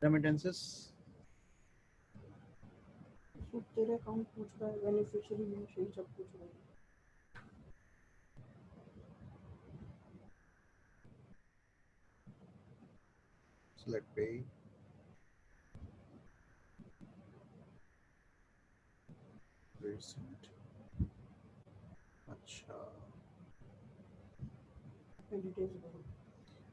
Remittances तेरे account पूछ रहा है, बेनिफिशियरी यही सब पूछ रहा है। select pay recent अच्छा डिटेल्स भरो।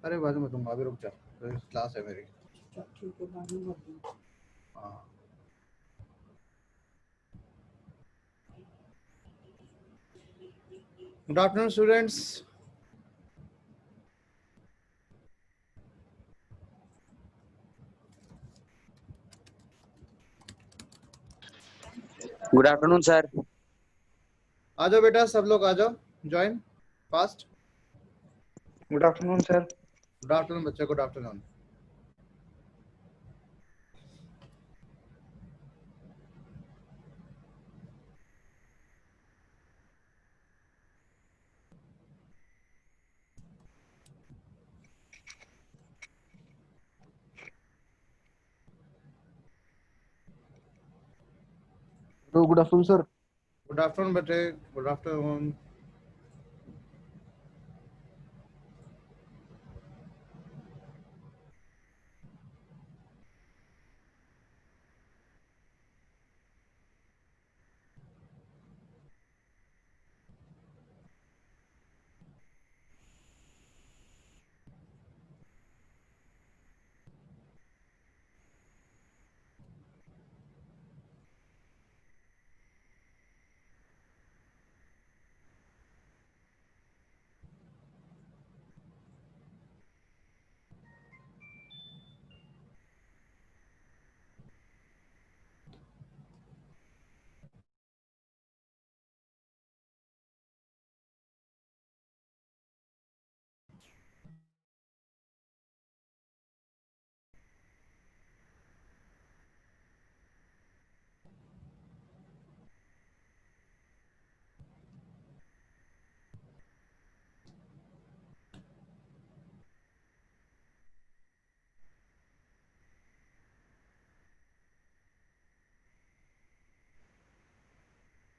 अरे बाद में दूंगा अभी रुक जा क्लास है मेरी अच्छा ठीक है, बाद में भर दूंगा। हाँ good afternoon students good afternoon sir. आ जाओ बेटा सब लोग आ जाओ join fast good afternoon sir. Good afternoon बच्चे good afternoon good afternoon sir. Good afternoon बच्चे good afternoon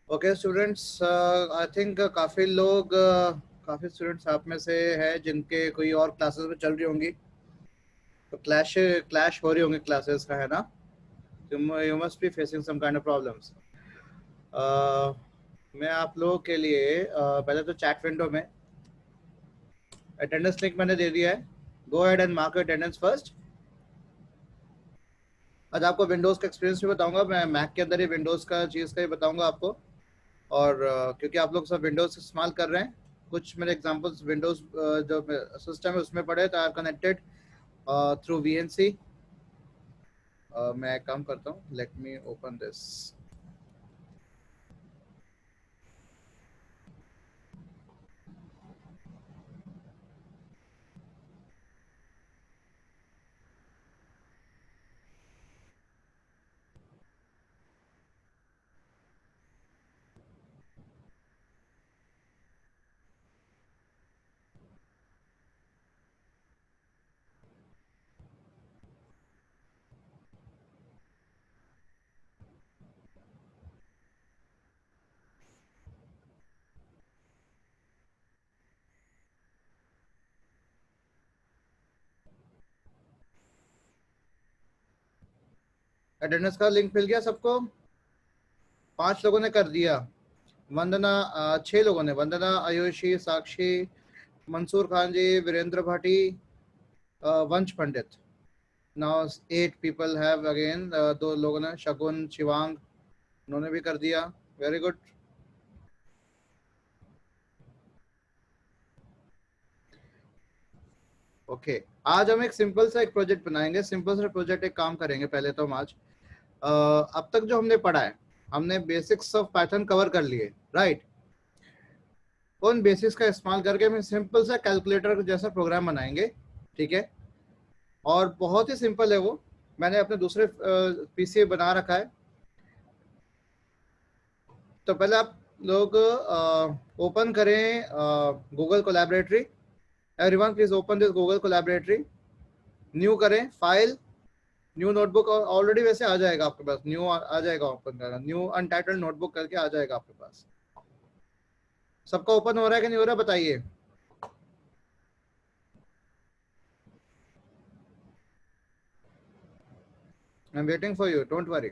okay students I think काफ़ी स्टूडेंट्स आप में से है जिनके कोई और क्लासेस में चल रही होंगी तो क्लैश हो रही होंगी क्लासेस का है ना you must be facing some kind of problems मैं आप लोगों के लिए पहले तो चैट विंडो में अटेंडेंस लिंक मैंने दे दिया है go ahead and mark your attendance first आज आपको विंडोज़ का एक्सपीरियंस भी बताऊंगा मैं मैक के अंदर ही विंडोज़ का चीज़ का ही बताऊंगा आपको और क्योंकि आप लोग सब विंडोज़ इस्तेमाल कर रहे हैं कुछ मेरे एग्जांपल्स विंडोज़ जो सिस्टम है उसमें पड़े तो I am connected through VNC मैं काम करता हूँ let me open this attendance का लिंक मिल गया सबको 5 लोगों ने कर दिया वंदना 6 लोगों ने वंदना आयुषी साक्षी मंसूर खान जी वीरेंद्र भाटी वंश पंडित नाउ 8 पीपल हैव अगेन 2 लोगों ने शगुन शिवांग उन्होंने भी कर दिया वेरी गुड ओके आज हम एक सिंपल सा एक प्रोजेक्ट बनाएंगे सिंपल सा प्रोजेक्ट एक काम करेंगे पहले तो हम आज अब तक जो हमने पढ़ा है हमने बेसिक्स ऑफ पाइथन कवर कर लिए राइट उन बेसिक्स का इस्तेमाल करके हम सिंपल सा कैलकुलेटर जैसा प्रोग्राम बनाएंगे ठीक है और बहुत ही सिंपल है वो मैंने अपने दूसरे पीसी बना रखा है तो पहले आप लोग ओपन करें Google Colaboratory everyone please open this Google Colaboratory new करें फाइल न्यू नोटबुक ऑलरेडी वैसे आ जाएगा आपके पास, न्यू आ जाएगा, ओपन करना, न्यू अनटाइटल्ड नोटबुक करके आ जाएगा आपके पास। सबका ओपन हो रहा है कि नहीं हो रहा बताइए। I am waiting for you, don't worry.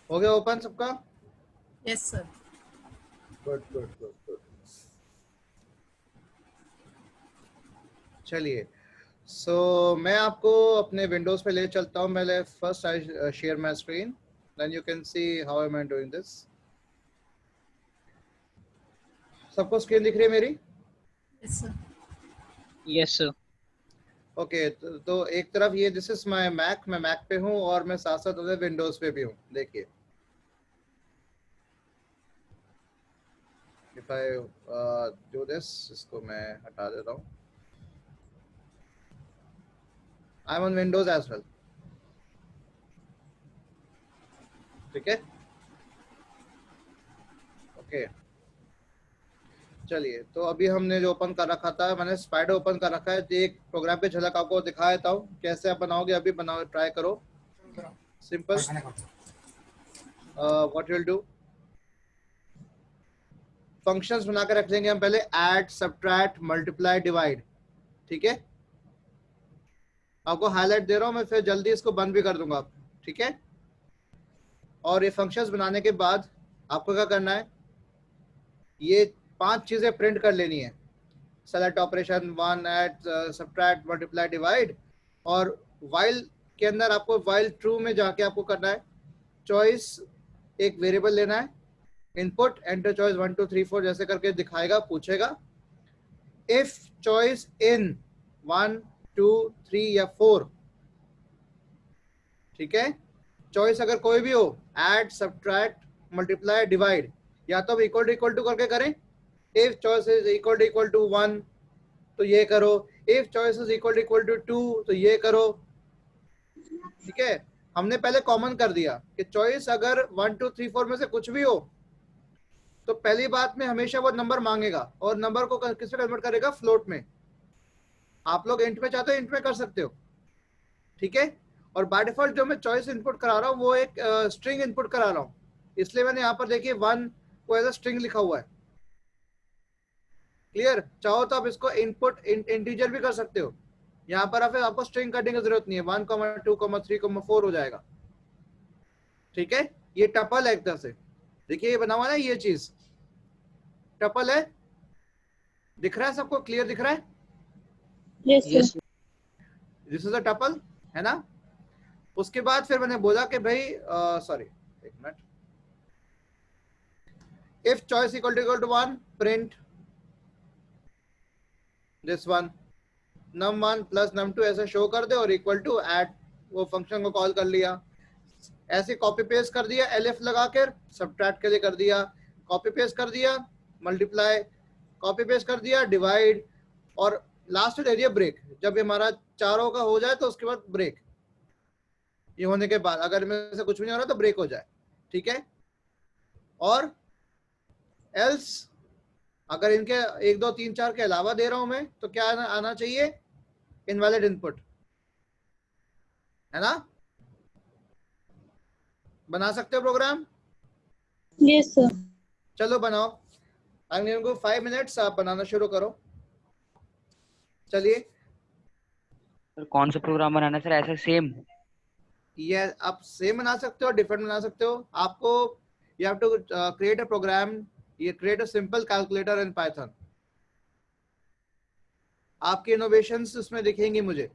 हो गया ओपन सबका? Yes sir. Good good good good. चलिए, सो मैं आपको अपने विंडोज पे ले चलता हूँ। मैं first I share my screen, then you can see how am I doing this. सबको स्क्रीन दिख रही है मेरी? Yes sir. Yes sir. Okay, तो एक तरफ ये दिस इज माय मैक, मैं मैक पे हूँ और मैं साथ साथ उधर विंडोज पे भी हूँ। देखिए, इफ आई डू दिस, इसको मैं हटा देता हूँ। I am on Windows as well, ठीक है। ओके, चलिए, तो अभी हमने जो ओपन कर रखा था, मैंने स्पाइडर ओपन कर रखा है। तो एक प्रोग्राम पे झलक आपको दिखा देता हूँ कैसे आप बनाओगे। अभी बनाओ, ट्राई करो। Simple, what will do, functions बना के रख लेंगे हम पहले, ऐड, सब्ट्रैक्ट, मल्टीप्लाई, डिवाइड, ठीक है। आपको हाईलाइट दे रहा हूँ मैं, फिर जल्दी इसको बंद भी कर दूंगा, ठीक है। और ये फंक्शंस बनाने के बाद आपको क्या करना है, ये 5 चीजें प्रिंट कर लेनी है। Select operation, one, add, subtract, multiply, divide. और वाइल के अंदर आपको वाइल ट्रू में जाके आपको करना है चॉइस, एक वेरिएबल लेना है, इनपुट, एंटर चॉइस 1 2 3 4 जैसे करके दिखाएगा, पूछेगा। इफ चॉइस इन 1 2 3 या 4, ठीक है। चॉइस अगर कोई भी हो, ऐड, सब्ट्रैक्ट, मल्टीप्लाई, डिवाइड, या तो इक्वल टू करके करें। If choice is equal to 1 तो ये करो, if choice is equal to 2 तो ये करो, ठीक है। हमने पहले कॉमन कर दिया कि चॉइस अगर 1 2 3 4 में से कुछ भी हो तो पहली बात में हमेशा वो नंबर मांगेगा, और नंबर को किस में कन्वर्ट करेगा, फ्लोट में। आप लोग इंट में चाहते हो इंट में कर सकते हो, ठीक है। और बाय डिफॉल्ट जो मैं चॉइस इनपुट करा रहा हूँ वो एक स्ट्रिंग इनपुट करा रहा हूँ, इसलिए मैंने यहाँ पर देखिए 1 को एज अ स्ट्रिंग लिखा हुआ है। क्लियर? चाहो तो आप इसको इनपुट इंटीजर भी कर सकते हो। यहाँ पर फिर आपको स्ट्रिंग करने की जरूरत नहीं है, 1 2 3 4 हो जाएगा, ठीक है। ये टपल है एक तरह से, देखिए ये बना हुआ है, ये चीज टपल है, दिख रहा है सबको, क्लियर दिख रहा है? Yes this is a tuple, है ना। उसके बाद फिर मैंने बोला कि भाई सॉरी एक मिनट, if choice equal to 1 print this one, num1 plus num2 ऐसे शो कर दे, और इक्वल टू ऐड, वो फंक्शन को कॉल कर लिया। ऐसे कॉपी पेस्ट कर दिया, एलएफ लगा कर सब्ट्रैक्ट के लिए कर दिया, कॉपी पेस्ट कर दिया, मल्टीप्लाई, कॉपी पेस्ट कर दिया, डिवाइड, और लास्ट दे दिया ब्रेक। जब हमारा चारों का हो जाए तो उसके बाद ब्रेक, ये होने के बाद अगर में से कुछ भी नहीं हो रहा तो ब्रेक हो जाए, ठीक है। और एल्स अगर इनके 1 2 3 4 के अलावा दे रहा हूं मैं तो क्या आना चाहिए, इनवैलिड इनपुट, है ना। बना सकते हो प्रोग्राम? Yes sir. चलो बनाओ, I am giving you 5 minutes, आप बनाना शुरू करो। चलिए, सर कौन सा प्रोग्राम बनाना है सर, ऐसा सेम? ये आप सेम बना सकते हो, डिफरेंट बना सकते हो। आपको you have to create a program, ये create a simple calculator in Python. आपकी इनोवेशंस उसमें दिखेंगी मुझे,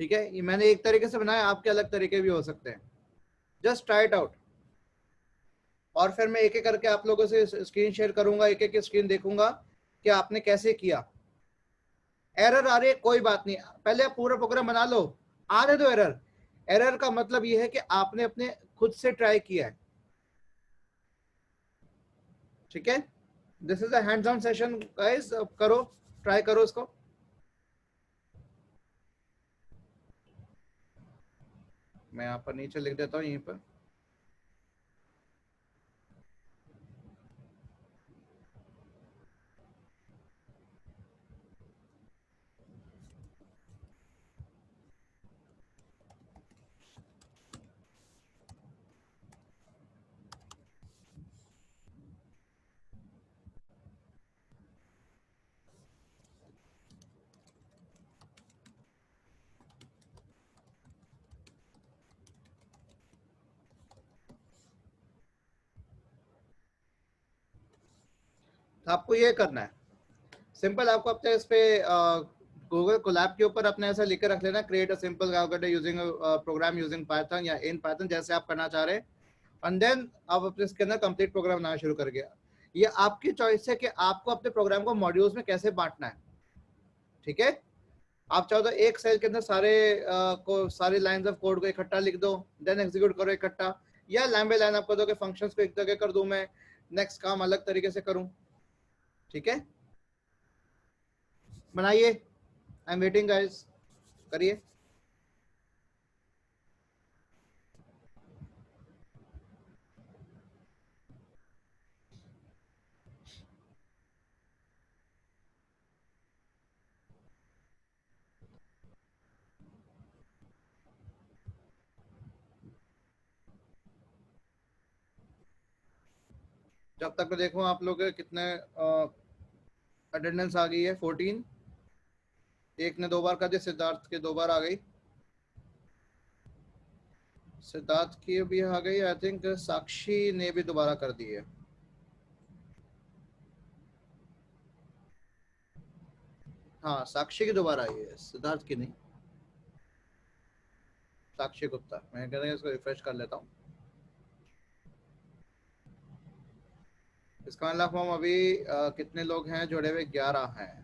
ठीक है। ये मैंने एक तरीके से बनाया, आपके अलग तरीके भी हो सकते हैं, जस्ट ट्राई इट आउट। और फिर मैं एक एक करके आप लोगों से स्क्रीन शेयर करूंगा, एक एक स्क्रीन देखूंगा कि आपने कैसे किया। एरर आ रही है कोई बात नहीं, पहले आप पूरा प्रोग्राम बना लो, आने दो एरर। एरर का मतलब यह है कि आपने अपने खुद से ट्राई किया है, ठीक है। This is a hands on session guys, करो, ट्राई करो इसको। मैं यहाँ पर नीचे लिख देता हूँ यहीं पर। आपको ये करना है सिंपल, आपको अपने इस पे गूगल कोलैब के ऊपर अपने ऐसा लिख के रख लेना, create a simple calculator using program using Python या इन पाइथन, जैसे आप करना चाह रहे हैं। एंड देन आप अपने इसके अंदर कंप्लीट प्रोग्राम बनाना शुरू कर गया। ये आपकी चॉइस है कि आपको अपने प्रोग्राम को मॉड्यूल्स में कैसे बांटना है, ठीक है। आप चाहो तो एक सेल के अंदर सारे लाइंस ऑफ कोड को इकट्ठा लिख दो, देन एग्जीक्यूट करो इकट्ठा, या लाइन बाय लाइन आपको दो कि फंक्शंस को एक जगह कर दूं मैं, नेक्स्ट काम अलग तरीके से करूं, ठीक है। बनाइए, आई एम वेटिंग गाइस, करिए। जब तक मैं देखूं आप लोग के कितने अटेंडेंस आ गई है। 14, एक ने 2 बार कर दिया, सिद्धार्थ के 2 बार आ गई, सिद्धार्थ की भी आ गई, आई थिंक साक्षी ने भी दोबारा कर दी है। हाँ साक्षी की दोबारा आई है, सिद्धार्थ की नहीं, साक्षी गुप्ता। मैं कहता हूँ इसको रिफ्रेश कर लेता हूँ। इसका मतलब हम अभी कितने लोग हैं जुड़े हुए? 11 हैं।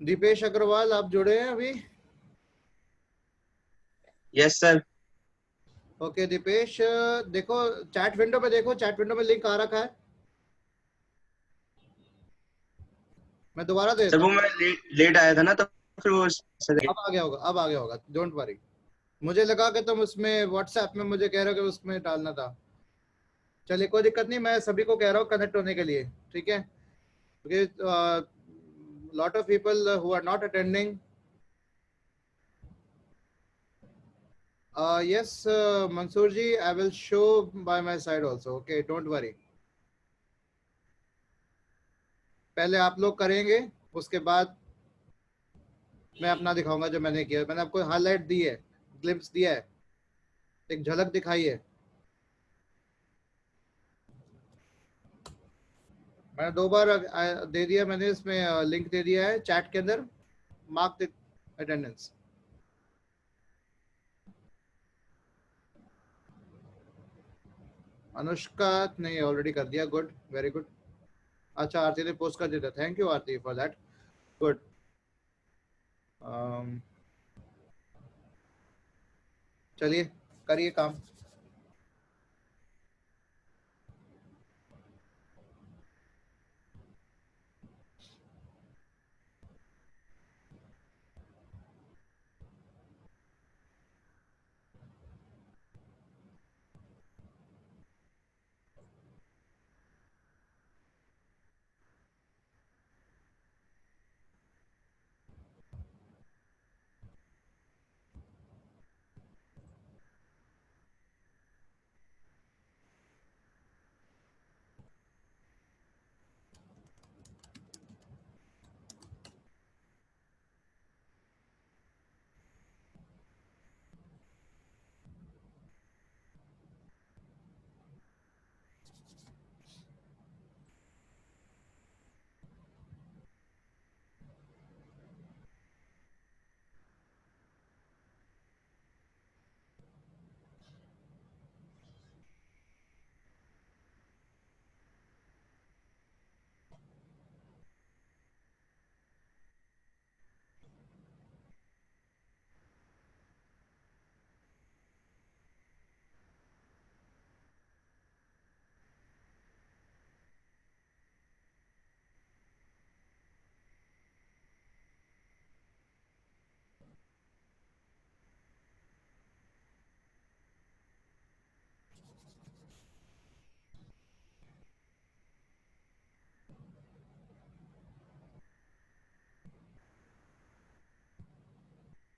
दीपेश अग्रवाल आप जुड़े हैं अभी? Yes sir. ओके दीपेश, देखो चैट विंडो पे, देखो चैट विंडो में लिंक आ रखा है, मैं दोबारा दे सर देता वो हूँ। मैं लेट आया था ना, तो फिर वो सर अब आ गया होगा, अब आ गया होगा, डोंट वरी। मुझे लगा कि तुम उसमें व्हाट्सएप में मुझे कह रहे हो कि उसमें डालना था। चलिए कोई दिक्कत नहीं, मैं सभी को कह रहा हूँ कनेक्ट होने के लिए, ठीक है? क्योंकि lot of people who are not attending. Yes Mansoor ji, I will show by my side also, okay don't worry. पहले आप लोग करेंगे, उसके बाद मैं अपना दिखाऊंगा जो मैंने किया। मैंने आपको हाईलाइट दी है, ग्लिम्स दिया है, एक झलक दिखाई है। मैंने 2 बार दे दिया, मैंने इसमें लिंक दे दिया है चैट के अंदर, मार्क द अटेंडेंस। अनुष्का नहीं, ऑलरेडी कर दिया, गुड वेरी गुड। अच्छा आरती ने पोस्ट कर दिया, thank you Aarti for that, good. चलिए करिए काम।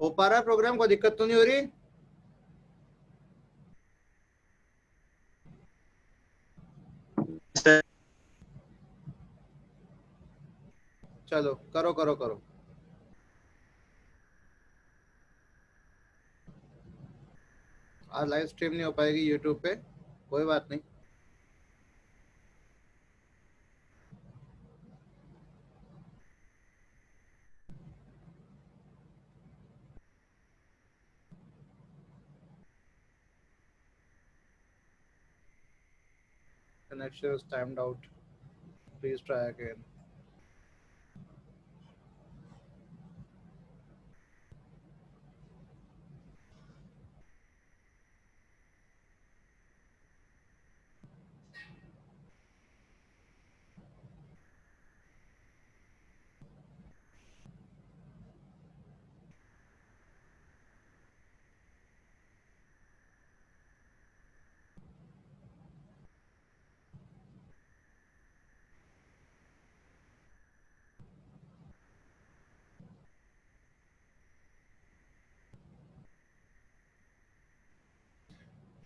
हो पा रहा है प्रोग्राम, कोई दिक्कत तो नहीं हो रही? सर चलो करो करो करो। आज लाइव स्ट्रीम नहीं हो पाएगी यूट्यूब पे, कोई बात नहीं। Connection is timed out. Please try again.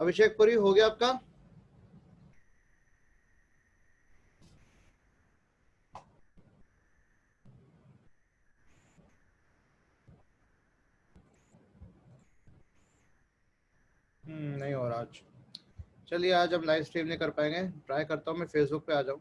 अभिषेक पुरी हो गया आपका? नहीं हो रहा आज। चलिए आज हम लाइव स्ट्रीम नहीं कर पाएंगे, ट्राई करता हूँ मैं फेसबुक पे आ जाऊँ।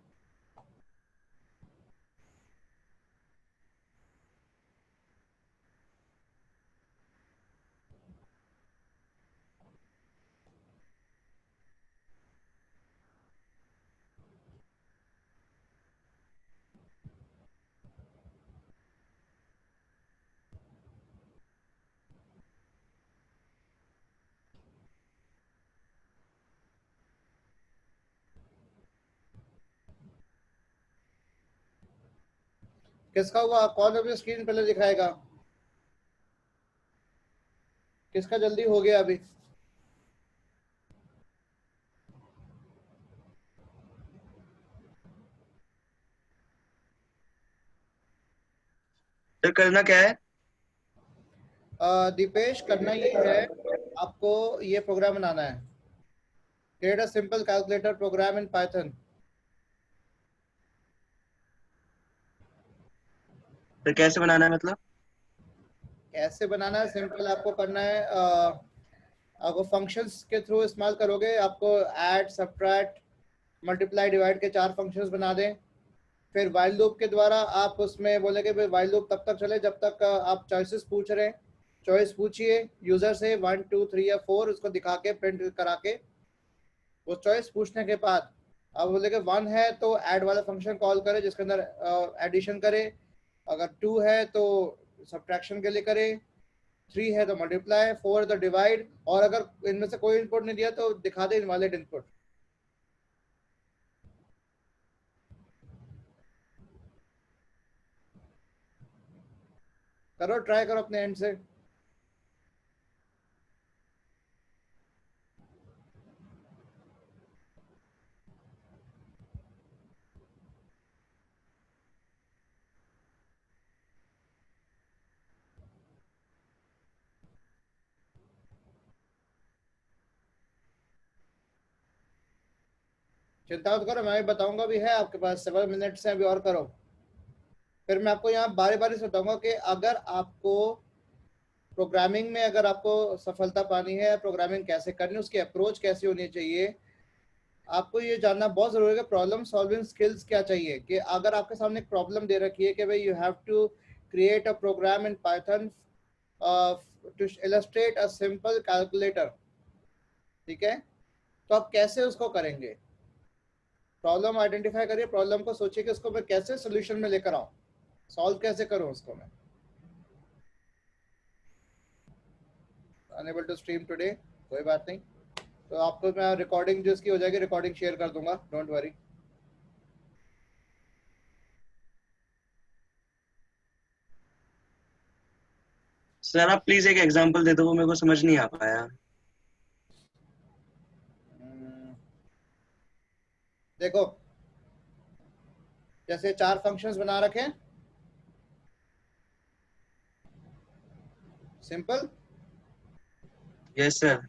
किसका हुआ? कौन अपनी स्क्रीन पहले दिखाएगा? किसका जल्दी हो गया अभी? सर करना क्या है? दीपेश, करना ये है, आपको ये प्रोग्राम बनाना है, create a simple calculator program in Python. Sir कैसे बनाना है मतलब? कैसे बनाना है? सिंपल आपको करना है, आपको फंक्शंस के थ्रू इस्तेमाल करोगे, आपको ऐड, सब्ट्रैक्ट, मल्टीप्लाई, डिवाइड के 4 फंक्शंस बना दें। फिर वाइल लूप के द्वारा आप उसमें बोलेंगे भाई वाइल लूप तब तक चले जब तक आप चॉइसेस पूछ रहे हैं। चॉइस पूछिए यूजर से 1 2 3 या 4, उसको दिखा के प्रिंट करा के, वो चॉइस पूछने के बाद अब बोलेगे 1 है तो ऐड वाला फंक्शन कॉल करे जिसके अंदर एडिशन करे, अगर 2 है तो सब्ट्रैक्शन के लिए करे, 3 है तो मल्टीप्लाई, 4 है तो डिवाइड, और अगर इनमें से कोई इनपुट नहीं दिया तो दिखा दे इनवैलिड इनपुट। करो, ट्राई करो अपने एंड से। चिंता मत करो, मैं भी बताऊंगा, भी है आपके पास 7 मिनट्स हैं अभी, और करो। फिर मैं आपको यहाँ बारी बारी से बताऊंगा कि अगर आपको प्रोग्रामिंग में अगर आपको सफलता पानी है, प्रोग्रामिंग कैसे करनी है, उसकी अप्रोच कैसी होनी चाहिए, आपको ये जानना बहुत जरूरी है कि प्रॉब्लम सॉल्विंग स्किल्स क्या चाहिए। कि अगर आपके सामने एक प्रॉब्लम दे रखी है कि भाई you have to create a program in Python to illustrate a simple calculator, ठीक है, तो आप कैसे उसको करेंगे? प्रॉब्लम आइडेंटिफाई करिए, प्रॉब्लम को सोचिए कि उसको मैं कैसे सोल्यूशन में लेकर आऊँ, सॉल्व कैसे करूँ उसको मैं। अनेबल टू स्ट्रीम टुडे, कोई बात नहीं, तो आपको मैं रिकॉर्डिंग जो इसकी हो जाएगी, रिकॉर्डिंग शेयर कर दूंगा, डोंट वरी। सर आप प्लीज एक एग्जांपल दे दो, वो मेरे को समझ नहीं आ पाया। देखो, जैसे 4 फंक्शंस बना रखे हैं, सिंपल, यस सर।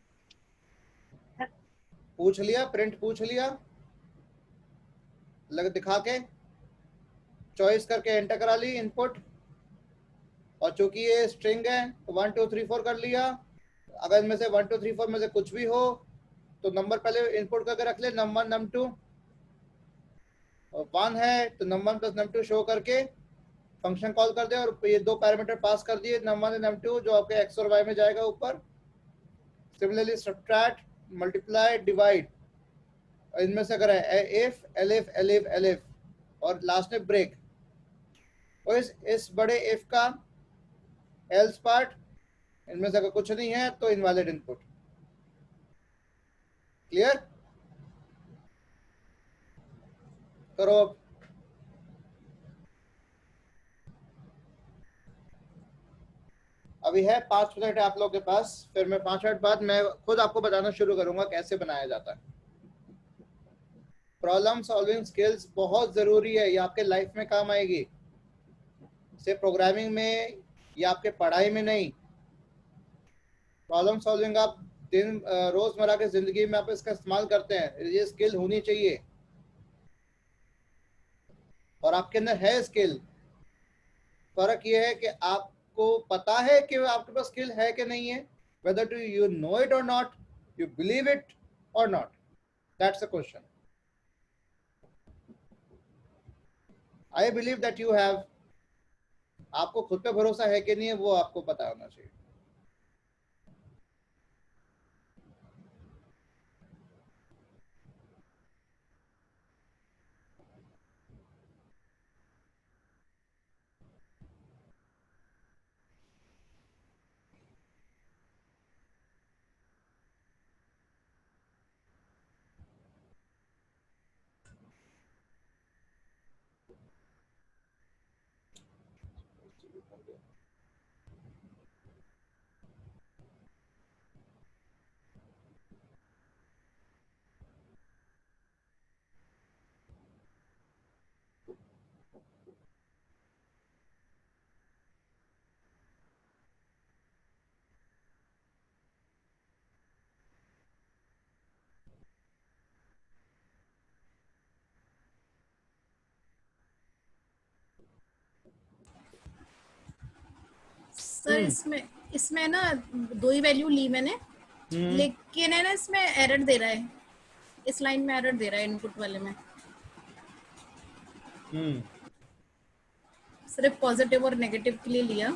पूछ लिया, प्रिंट पूछ लिया, लग दिखा के चॉइस करके एंटर करा ली इनपुट, और चूंकि ये स्ट्रिंग है तो 1 2 3 4 कर लिया। अगर इनमें से 1 2 3 4 में से कुछ भी हो तो नंबर पहले इनपुट करके रख ले, नम 1 नम 2, और 1 है तो नम 1 प्लस नम 2 शो करके फंक्शन कॉल कर दे, और ये 2 पैरामीटर पास कर दिए, नम 1 नम 2, जो आपके एक्स और वाई में जाएगा ऊपर। सिमिलरली सब्ट्रैक्ट, मल्टीप्लाई, डिवाइड, इनमें से अगर है इफ, एलिफ, एलिफ, एलिफ, और लास्ट में ब्रेक, और इस बड़े इफ का एल्स पार्ट, इनमें से अगर कुछ नहीं है तो इनवैलिड इनपुट। क्लियर? करो अब। अभी है 5 मिनट है आप लोगों के पास, फिर मैं 5 मिनट बाद मैं खुद आपको बताना शुरू करूंगा कैसे बनाया जाता है। प्रॉब्लम सॉल्विंग स्किल्स बहुत जरूरी है, ये आपके लाइफ में काम आएगी, सिर्फ प्रोग्रामिंग में या आपके पढ़ाई में नहीं। प्रॉब्लम सॉल्विंग आप दिन रोजमर्रा की जिंदगी में आप इसका इस्तेमाल करते हैं, ये स्किल होनी चाहिए, और आपके अंदर है स्किल। फर्क ये है कि आपको पता है कि आपके पास स्किल है कि नहीं है, whether do you know it or not, you believe it or not, that's the question. I believe that you have, आपको खुद पे भरोसा है कि नहीं है वो आपको पता होना चाहिए। सर इसमें इसमें ना दो ही वैल्यू ली मैंने, लेकिन है ना इसमें एरर दे रहा है, इस लाइन में एरर दे रहा है इनपुट वाले में। सिर्फ पॉजिटिव और नेगेटिव के लिए लिया।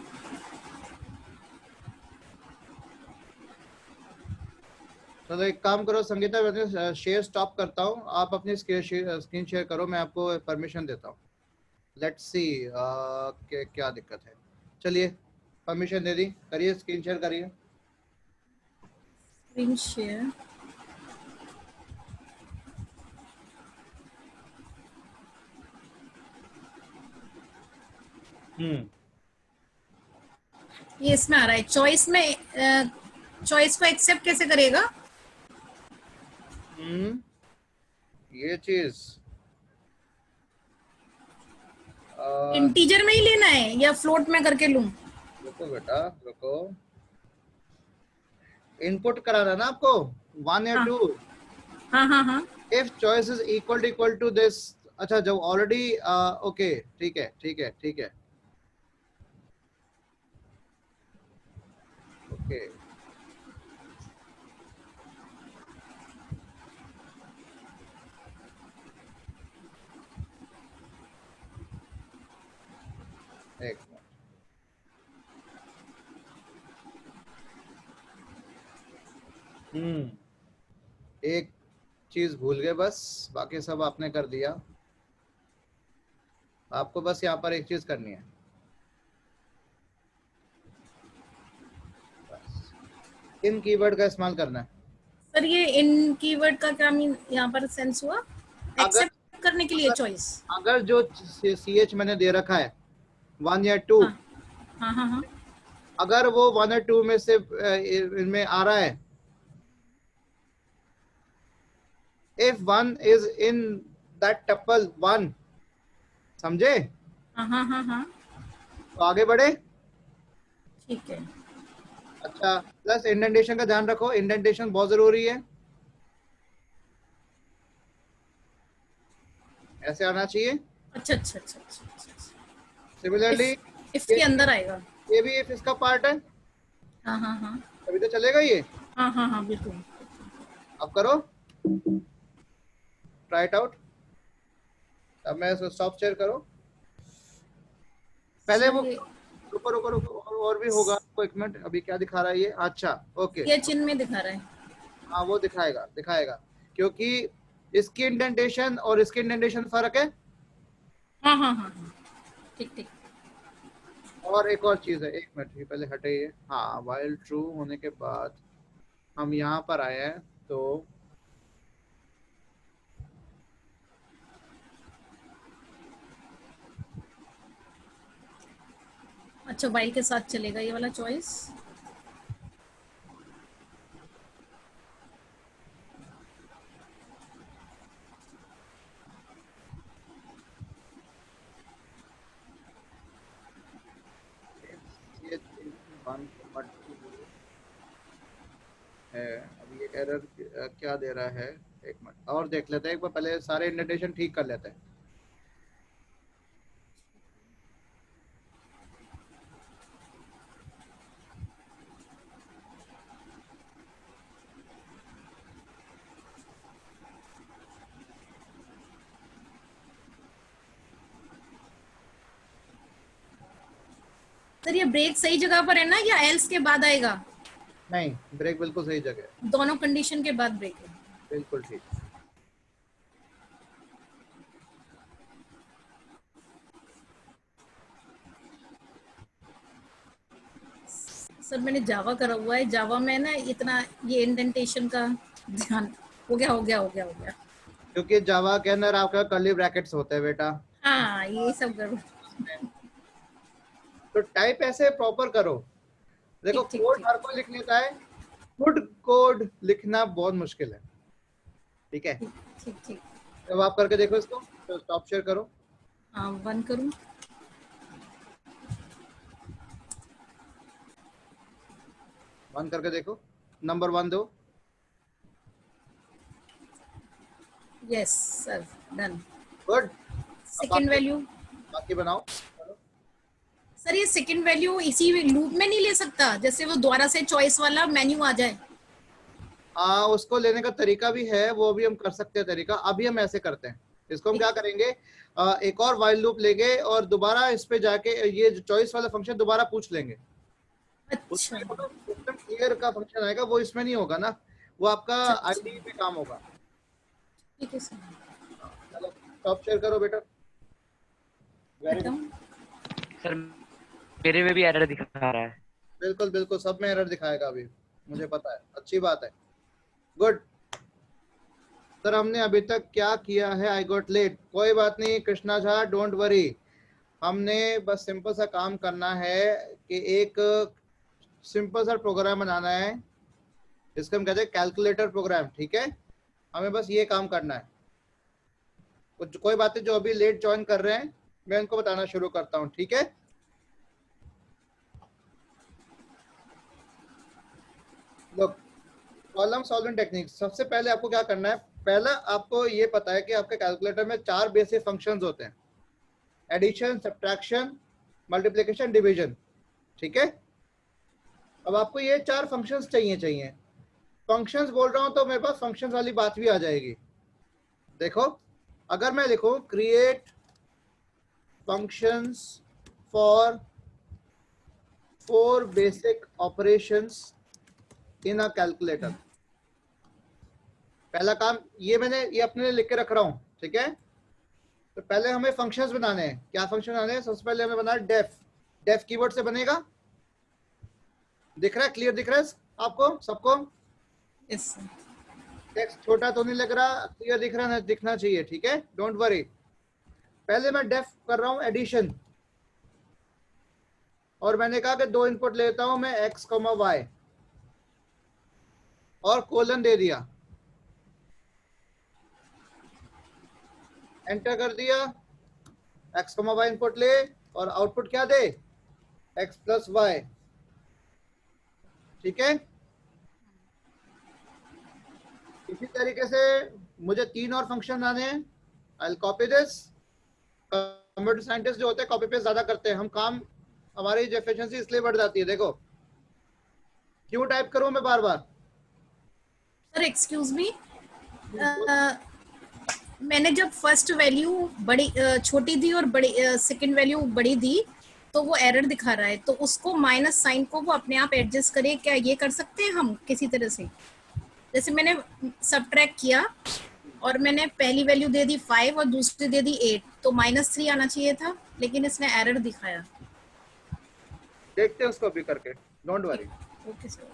चलो एक काम करो संगीता, मैं शेयर स्टॉप करता हूँ, आप अपनी स्क्रीन शेयर करो, मैं आपको परमिशन देता हूँ। लेट्स सी क्या दिक्कत है। चलिए परमिशन दे दी, करिए स्क्रीन शेयर करिए। स्क्रीन शेयर ये इसमें आ रहा है चॉइस में। चॉइस को एक्सेप्ट कैसे करेगा? ये चीज इंटीजर में ही लेना है या फ्लोट में करके लूं? रुको बेटा रुको, इनपुट कराना ना आपको 1 या 2। हाँ हाँ हाँ। If choice is equal to this, अच्छा जब ऑलरेडी ओके ठीक है ठीक है ठीक है ओके एक एक चीज भूल गए बस, बाकी सब आपने कर दिया। आपको बस यहाँ पर एक चीज करनी है, इन कीवर्ड का इस्तेमाल करना है। सर ये इन कीवर्ड का क्या मीन यहाँ पर सेंस हुआ? एक्सेप्ट करने के लिए चॉइस। अगर जो CH मैंने दे रखा है 1 या 2, हाँ हाँ हाँ, अगर वो 1 और 2 में से इनमें आ रहा है, if 1 is in that tuple 1, समझे? हाँ हाँ हाँ हाँ, तो आगे बढ़े। ठीक है। अच्छा प्लस इंडेंटेशन का ध्यान रखो, इंडेंटेशन बहुत जरूरी है, ऐसे आना चाहिए। अच्छा अच्छा अच्छा अच्छा अच्छा। सिमिलरली इफ के अंदर आएगा, ये भी इफ इसका पार्ट है, हाँ हाँ हाँ तभी तो चलेगा ये। हाँ हाँ हाँ बिल्कुल। अब करो, ट्राई इट आउट। अब मैं इसको स्टॉप शेयर करो, पहले वो रुको रुको रुको, और भी होगा आपको, एक मिनट अभी क्या दिखा रहा है ये, अच्छा ओके ये चिन्ह में दिखा रहा है। हाँ वो दिखाएगा दिखाएगा, क्योंकि इसकी इंडेंटेशन और इसकी इंडेंटेशन फर्क है। हाँ हाँ हाँ ठीक ठीक। और एक और चीज है, एक मिनट ही पहले हटाइए, हाँ वाइल ट्रू होने के बाद हम यहाँ पर आए हैं तो अच्छा वाइल के साथ चलेगा ये वाला चॉइस। है अभी ये एरर क्या दे रहा है, एक मिनट और देख लेते हैं एक बार, पहले सारे इंडेंटेशन ठीक कर लेते हैं। सर ये ब्रेक सही जगह पर है ना या एल्स के बाद आएगा? नहीं ब्रेक बिल्कुल सही जगह है, दोनों कंडीशन के बाद ब्रेक है। बिल्कुल ठीक। सर मैंने जावा करा हुआ है, जावा में ना इतना ये इंडेंटेशन का ध्यान हो गया हो गया हो गया हो गया। क्योंकि जावा के अंदर आपका कर्ली ब्रैकेट्स होते हैं बेटा। हाँ ये सब करो। तो टाइप ऐसे प्रॉपर करो। देखो ठीक, कोड ठीक। हर कोई लिख लेता है, गुड कोड लिखना बहुत मुश्किल है, ठीक है। ठीक, ठीक। जब आप करके देखो इसको, तो स्टॉप शेयर करो। हाँ, बंद करूँ? बंद करके देखो, नंबर 1 दो। Yes sir, done. Good. Second value बाकी बनाओ। सर, ये सेकंड वैल्यू इसी लूप में नहीं ले सकता, जैसे वो दोबारा से चॉइस वाला मेन्यू आ जाए? उसको लेने का तरीका भी है, वो भी हम कर सकते हैं तरीका। अभी हम ऐसे करते हैं, इसको हम क्या करेंगे, एक और व्हाइल लूप लेंगे और दोबारा इस पे जाके ये जो चॉइस वाला फंक्शन दोबारा पूछ लेंगे। अच्छा, उसमें सिस्टम क्लियर का फंक्शन आएगा, वो इसमें नहीं होगा ना, वो आपका आईडी पे काम होगा। ठीक है सर। चलो स्टॉप शेयर करो बेटा। Very good. सर मेरे में भी एरर दिखा रहा है। बिल्कुल बिल्कुल, सब में एरर दिखाएगा अभी, मुझे पता है, अच्छी बात है। गुड सर, हमने अभी तक क्या किया है? I got late. कोई बात नहीं कृष्णा झा, डोंट वरी। हमने बस सिंपल सा काम करना है कि एक सिंपल सा प्रोग्राम बनाना है, इसको हम कहते हैं कैलकुलेटर प्रोग्राम, ठीक है। हमें बस ये काम करना है। कुछ कोई बातें जो अभी लेट ज्वाइन कर रहे हैं, मैं उनको बताना शुरू करता हूँ, ठीक है। लोग प्रॉब्लम सॉल्विंग टेक्निक, सबसे पहले आपको क्या करना है, पहला आपको ये पता है कि आपके कैलकुलेटर में 4 बेसिक फंक्शंस होते हैं, एडिशन, सब्ट्रैक्शन, मल्टीप्लिकेशन, डिवीजन, ठीक है। अब आपको ये 4 फंक्शंस चाहिए। फंक्शंस बोल रहा हूं तो मेरे पास फंक्शंस वाली बात भी आ जाएगी। देखो अगर मैं लिखूं create functions for 4 basic operations in a calculator, पहला काम ये मैंने ये अपने लिए लिख के रख रहा हूं, ठीक है। तो पहले हमें फंक्शंस बनाने हैं। क्या फंक्शन बनाने हैं? सबसे पहले हमें बनाना है डेफ। डेफ कीवर्ड से बनेगा, दिख रहा है, क्लियर दिख रहा है आपको सबको? Yes sir. टेक्स्ट छोटा तो नहीं लग रहा, क्लियर दिख रहा है, दिखना चाहिए, ठीक है, डोंट वरी। पहले मैं डेफ कर रहा हूं एडिशन, और मैंने कहा कि 2 इनपुट लेता हूं मैं, x, y, और कोलन दे दिया, एंटर कर दिया। x, y इनपुट ले और आउटपुट क्या दे, x प्लस y, ठीक है। इसी तरीके से मुझे 3 और फंक्शन आने हैं। I will copy this. Computer scientist जो होते हैं कॉपी पेस्ट ज्यादा करते हैं, हम काम हमारी एफिशिएंसी इसलिए बढ़ जाती है। देखो क्यों टाइप करूं मैं बार बार? सर एक्सक्यूज मी, मैंने जब फर्स्ट वैल्यू बड़ी छोटी दी और बड़ी सेकंड वैल्यू बड़ी दी तो वो एरर दिखा रहा है, तो उसको माइनस साइन को वो अपने आप एडजस्ट करे, क्या ये कर सकते हैं हम किसी तरह से? जैसे मैंने सबट्रैक्ट किया और मैंने पहली वैल्यू दे दी 5 और दूसरी दे दी 8, तो -3 आना चाहिए था, लेकिन इसने एरर दिखाया। देखते हैं उसको अभी करके, don't worry. Okay sir.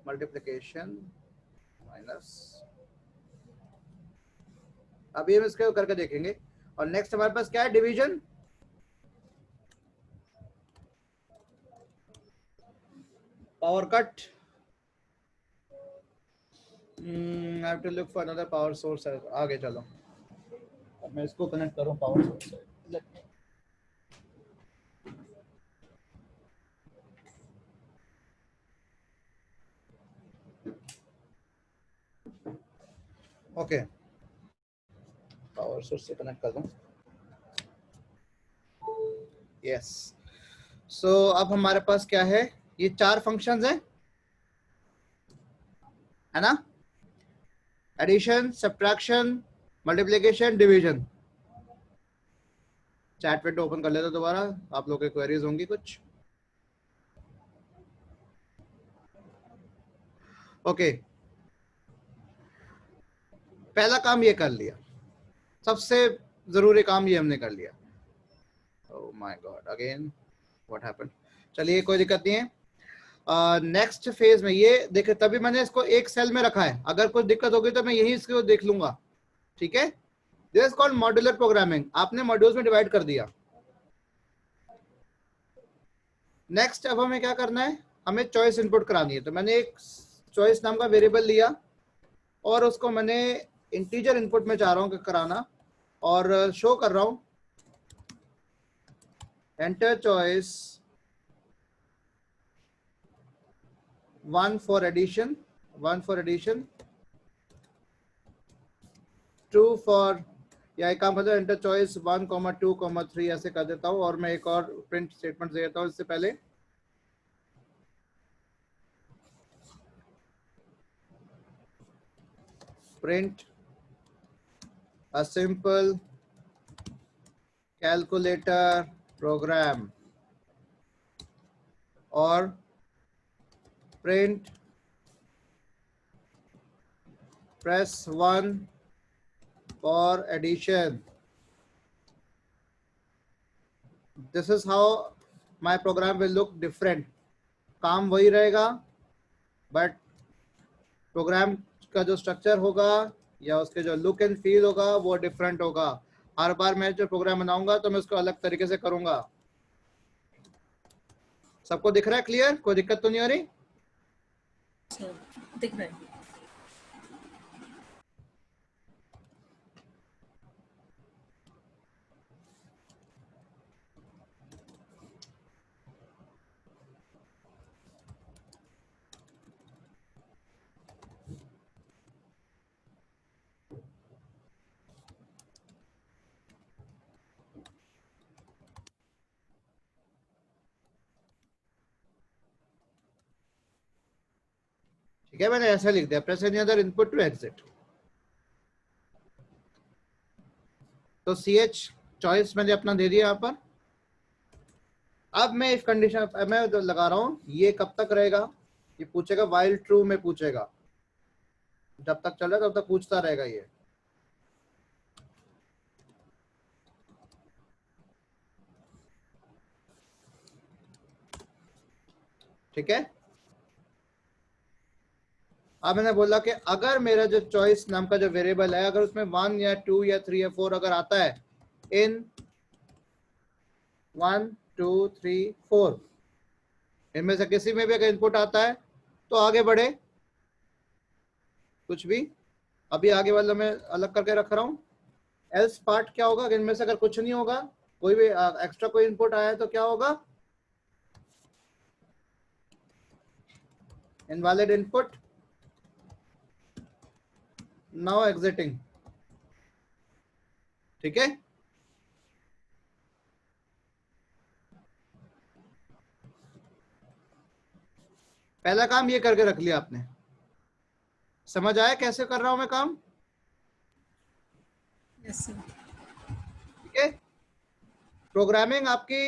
Multiplication minus, अभी हम इसको करके देखेंगे। और नेक्स्ट हमारे पास क्या है, division. Power cut, I have to look for another power source। आगे चलो, अब मैं इसको कनेक्ट करूं पावर सोर्स से। ओके, पावर सोर्स से कनेक्ट कर दूं। यस, सो अब हमारे पास क्या है, ये 4 फंक्शंस हैं, है ना। Addition, subtraction, multiplication, division. Chat window open कर लेते दोबारा, आप लोगों की क्वेरीज होंगी कुछ। ओके, पहला काम ये कर लिया, सबसे जरूरी काम ये हमने कर लिया। Oh my God, again what happened. चलिए कोई दिक्कत नहीं है। नेक्स्ट फेज में ये देखे, तभी मैंने इसको एक सेल में रखा है, अगर कुछ दिक्कत होगी तो मैं यही इसको देख लूंगा, ठीक है। This is called modular programming. आपने मॉड्यूल्स में डिवाइड कर दिया। नेक्स्ट अब हमें क्या करना है, हमें चॉइस इनपुट करानी है। तो मैंने एक चॉइस नाम का वेरिएबल लिया और उसको मैंने इंटीजर इनपुट में चाह रहा हूँ कराना, और शो कर रहा हूं enter choice 1 for addition, 2 for, या एक काम करता हूँ एंटर चॉइस 1, 2, 3 ऐसे कर देता हूँ, और मैं एक और प्रिंट स्टेटमेंट दे देता हूँ इससे पहले। Print a simple calculator program, or print press 1 for addition. This is how my program will look different. काम वही रहेगा, बट प्रोग्राम का जो स्ट्रक्चर होगा या उसके जो लुक एंड फील होगा वो डिफरेंट होगा। हर बार मैं जो प्रोग्राम बनाऊंगा तो मैं उसको अलग तरीके से करूंगा। सबको दिख रहा है क्लियर? कोई दिक्कत तो नहीं आ रही? दिख रहा है। ठीक है, मैंने ऐसा लिख दिया, press any other input to exit. तो ch चॉइस मैंने अपना दे दिया यहाँ पर। अब मैं इफ कंडीशन मैं जो लगा रहा हूँ, ये कब तक रहेगा? ये पूछेगा वाइल ट्रू में पूछेगा, जब तक चल रहा है तब तक पूछता रहेगा ये। ठीक है, अब मैंने बोला कि अगर मेरा जो चॉइस नाम का जो वेरिएबल है, अगर उसमें 1 या 2 या 3 या 4 अगर आता है इन 1 2 3 4 इनमें से किसी में भी अगर इनपुट आता है तो आगे बढ़े, कुछ भी। अभी आगे वाला मैं अलग करके रख रहा हूं। एल्स पार्ट क्या होगा? इनमें से अगर कुछ नहीं होगा, कोई भी एक्स्ट्रा कोई इनपुट आया है तो क्या होगा? Invalid input, now exiting. ठीक है, पहला काम ये करके रख लिया आपने। समझ आया कैसे कर रहा हूं मैं काम? Yes sir. ठीक है, प्रोग्रामिंग आपकी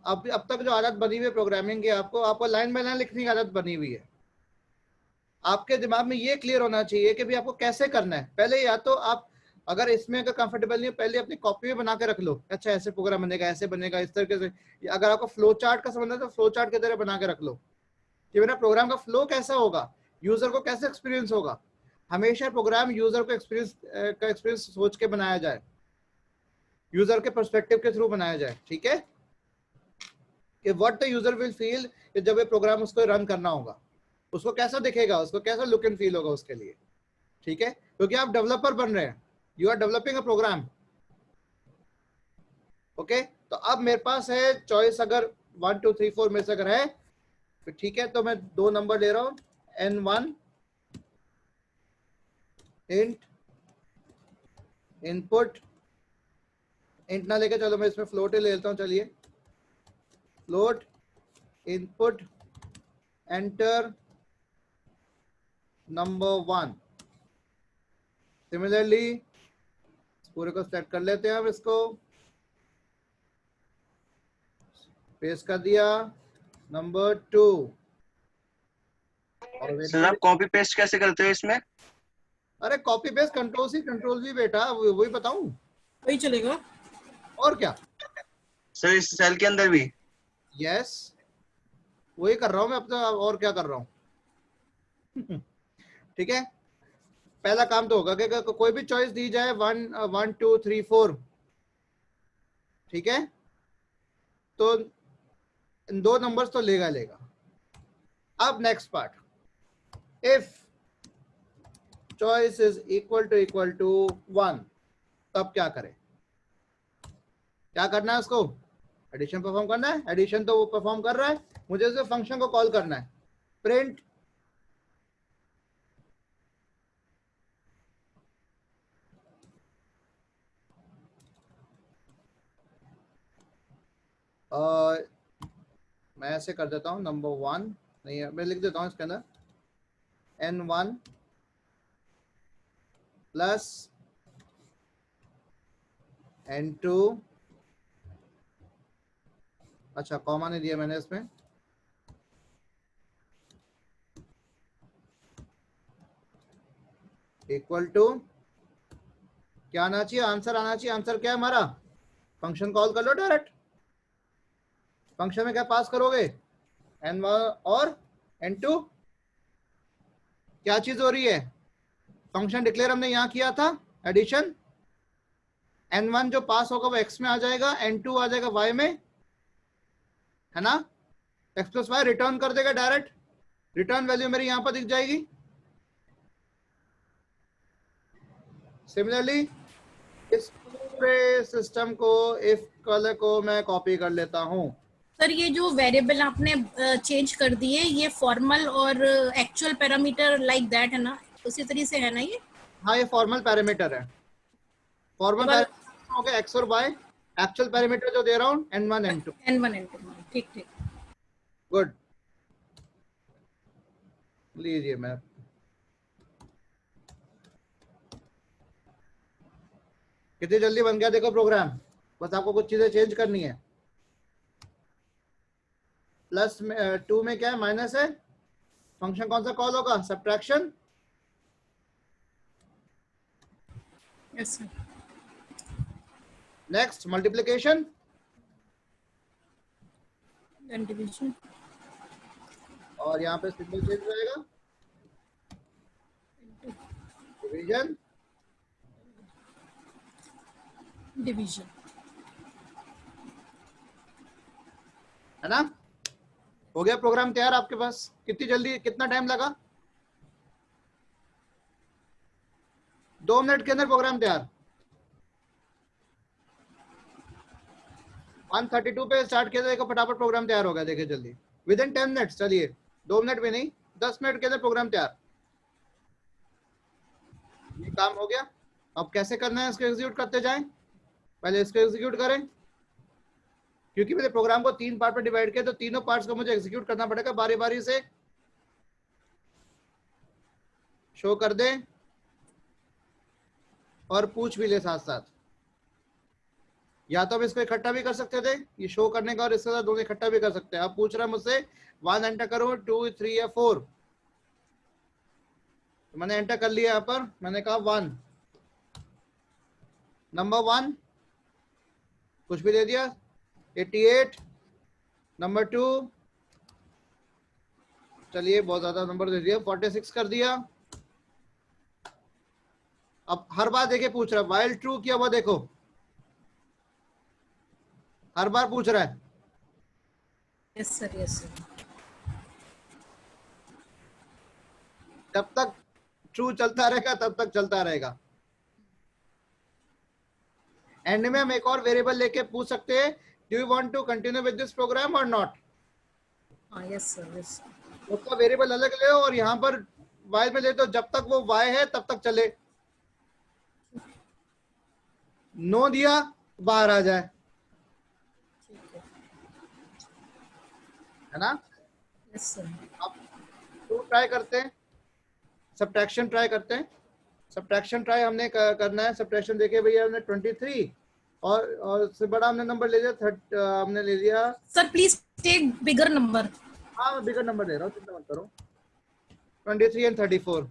अब तक जो आदत बनी हुई है प्रोग्रामिंग की, आपको लाइन बाय लाइन लिखने की आदत बनी हुई है। आपके दिमाग में ये क्लियर होना चाहिए कि भी आपको कैसे करना है। पहले या तो आप अगर इसमें अगर कंफर्टेबल नहीं हो, पहले अपनी कॉपी में बना के रख लो, अच्छा ऐसे प्रोग्राम बनेगा, ऐसे बनेगा, इस तरीके से। अगर आपको फ्लो चार्ट का समझना है तो फ्लो चार्ट की तरह बना के रख लो कि मेरा प्रोग्राम का फ्लो कैसा होगा, यूजर को कैसे एक्सपीरियंस होगा। हमेशा प्रोग्राम यूजर को एक्सपीरियंस सोच के बनाया जाए, यूजर के पर्सपेक्टिव के थ्रू बनाया जाए। ठीक है, कि what the user will feel, जब ये प्रोग्राम उसको रन करना होगा, उसको कैसा दिखेगा, उसको कैसा लुक एंड फील होगा उसके लिए। ठीक है, क्योंकि आप डेवलपर बन रहे हैं, you are developing a program. Okay, तो अब मेरे पास है चॉइस, अगर 1 2 3 4 में से अगर है तो ठीक है, तो मैं 2 नंबर ले रहा हूं, n1 इंट इनपुट, इंट ना लेके चलो मैं इसमें फ्लोट ही ले लेता हूं। चलिए, float input enter number 1। Similarly पूरे को सेट कर लेते हैं हम, इसको पेस्ट कर दिया नंबर 2। और सर आप कॉपी पेस्ट कैसे करते हो इसमें? अरे copy paste control C control V बेटा, वही बताऊं वही चलेगा। और क्या? सर इस सेल के अंदर भी? यस, वही कर रहा हूं मैं अब तो, और क्या कर रहा हूं। ठीक है, पहला काम तो होगा कि कोई भी चॉइस दी जाए 1 1 2 3 4, ठीक है, तो इन दो नंबर्स तो लेगा लेगा। अब next part, if choice is equal to 1, तब क्या करें? क्या करना है उसको? एडिशन परफॉर्म करना है। एडिशन तो वो परफॉर्म कर रहा है, मुझे उसे फंक्शन को कॉल करना है। प्रिंट मैं ऐसे कर देता हूं, नंबर 1 नहीं है, मैं लिख देता हूं इसके अंदर n1 प्लस n2, अच्छा कॉमा नहीं दिया मैंने इसमें, इक्वल टू क्या आना चाहिए? आंसर आना चाहिए। आंसर क्या है हमारा? फंक्शन कॉल कर लो डायरेक्ट। फंक्शन में क्या पास करोगे? n1 और n2। क्या चीज हो रही है? फंक्शन डिक्लेयर हमने यहां किया था एडिशन, n1 जो पास होगा वो x में आ जाएगा, n2 आ जाएगा y में, है ना? x प्लस वाई रिटर्न कर देगा डायरेक्ट। रिटर्न वैल्यू मेरी यहां पर दिख जाएगी। सिमिलरली इस पूरे सिस्टम को, इफ कॉल को मैं कॉपी कर लेता हूं। सर ये जो वेरिएबल आपने चेंज कर दिए, ये फॉर्मल और एक्चुअल पैरामीटर लाइक दैट है ना, उसी तरीके से है ना ये? हाँ, ये फॉर्मल पैरामीटर है। फॉर्मल पैरामीटर हो गया एक्स और वाई। एक्चुअल पैरामीटर जो दे रहा हूँ n1 n2। n1 n2, ठीक ठीक। गुड, लीजिए मैं कितनी जल्दी बन गया देखो प्रोग्राम। बस आपको कुछ चीजें चेंज करनी है। प्लस में 2 में क्या है? माइनस है। फंक्शन कौन सा कॉल होगा? Subtraction. Yes sir. Next multiplication, then division. और यहाँ पे सिंबल चेंज रहेगा, डिवीजन। डिवीजन, है ना? हो गया प्रोग्राम तैयार आपके पास। कितनी जल्दी, कितना टाइम लगा? 2 मिनट के अंदर प्रोग्राम तैयार। 132 पे स्टार्ट किया, देखो फटाफट प्रोग्राम तैयार हो गया। देखिए जल्दी, विद इन 10 मिनट्स। चलिए 2 मिनट भी नहीं, 10 मिनट के अंदर प्रोग्राम तैयार। ये काम हो गया। अब कैसे करना है इसको एग्जीक्यूट करते जाएं। पहले इसको एग्जीक्यूट करें, क्योंकि मेरे प्रोग्राम को 3 पार्ट में डिवाइड किया, तो तीनों पार्ट्स को मुझे एग्जीक्यूट करना पड़ेगा बारी बारी से। शो कर दें और पूछ भी ले साथ साथ। या तो हम इसको इकट्ठा भी कर सकते थे, ये शो करने का, और इसके साथ दोनों इकट्ठा भी कर सकते हैं। अब पूछ रहा है मुझसे 1 एंटर करो, 2 3 या 4। तो मैंने एंटर कर लिया। यहाँ पर मैंने कहा 1, नंबर 1 कुछ भी दे दिया, 88। नंबर 2, चलिए बहुत ज्यादा नंबर दे दिया, 46 कर दिया। अब हर बार देखिए पूछ रहा है, वाइल ट्रू किया हुआ देखो, हर बार पूछ रहा है। Yes sir, yes sir. जब तक ट्रू चलता रहेगा तब तक चलता रहेगा। एंड में हम एक और वेरिएबल लेके पूछ सकते हैं, do you want to continue with this program और नॉट। हाँ यस सर, यस। उसका वेरिएबल अलग ले और यहाँ पर वाई में ले, तो जब तक वो वाई है तब तक चले। नो दिया बाहर आ जाए, है ना? Yes sir. अब टू ट्राई करते हैं, सब्ट्रैक्शन ट्राई करते हैं। सब्ट्रैक्शन ट्राई हमने करना है। सब्ट्रैक्शन देखिए भैया, हमने 23 और उससे बड़ा हमने नंबर ले लिया, हमने ले लिया। Sir please take bigger number. हाँ मैं बिगर नंबर दे रहा हूँ, चिंता मत करो। 23 एंड 34,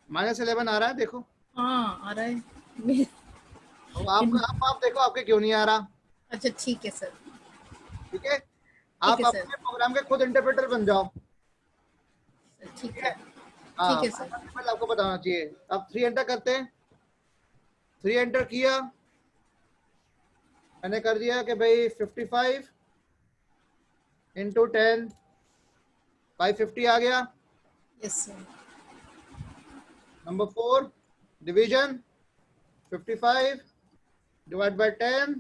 -11 आ रहा है देखो। हाँ आ रहा है। आप देखो आपके क्यों नहीं आ रहा। अच्छा ठीक है सर। ठीक है, आप है अपने सर। प्रोग्राम के खुद इंटरप्रेटर बन जाओ। ठीक है। हाँ ठीक है सर। पहले आपको बताना चाहिए। अब 3 एंटर करते हैं। 3 एंटर किया, मैंने कर दिया कि भाई 55 इंटू 10, 550 आ गया। Yes sir. Number 4 division 55 divide by 10,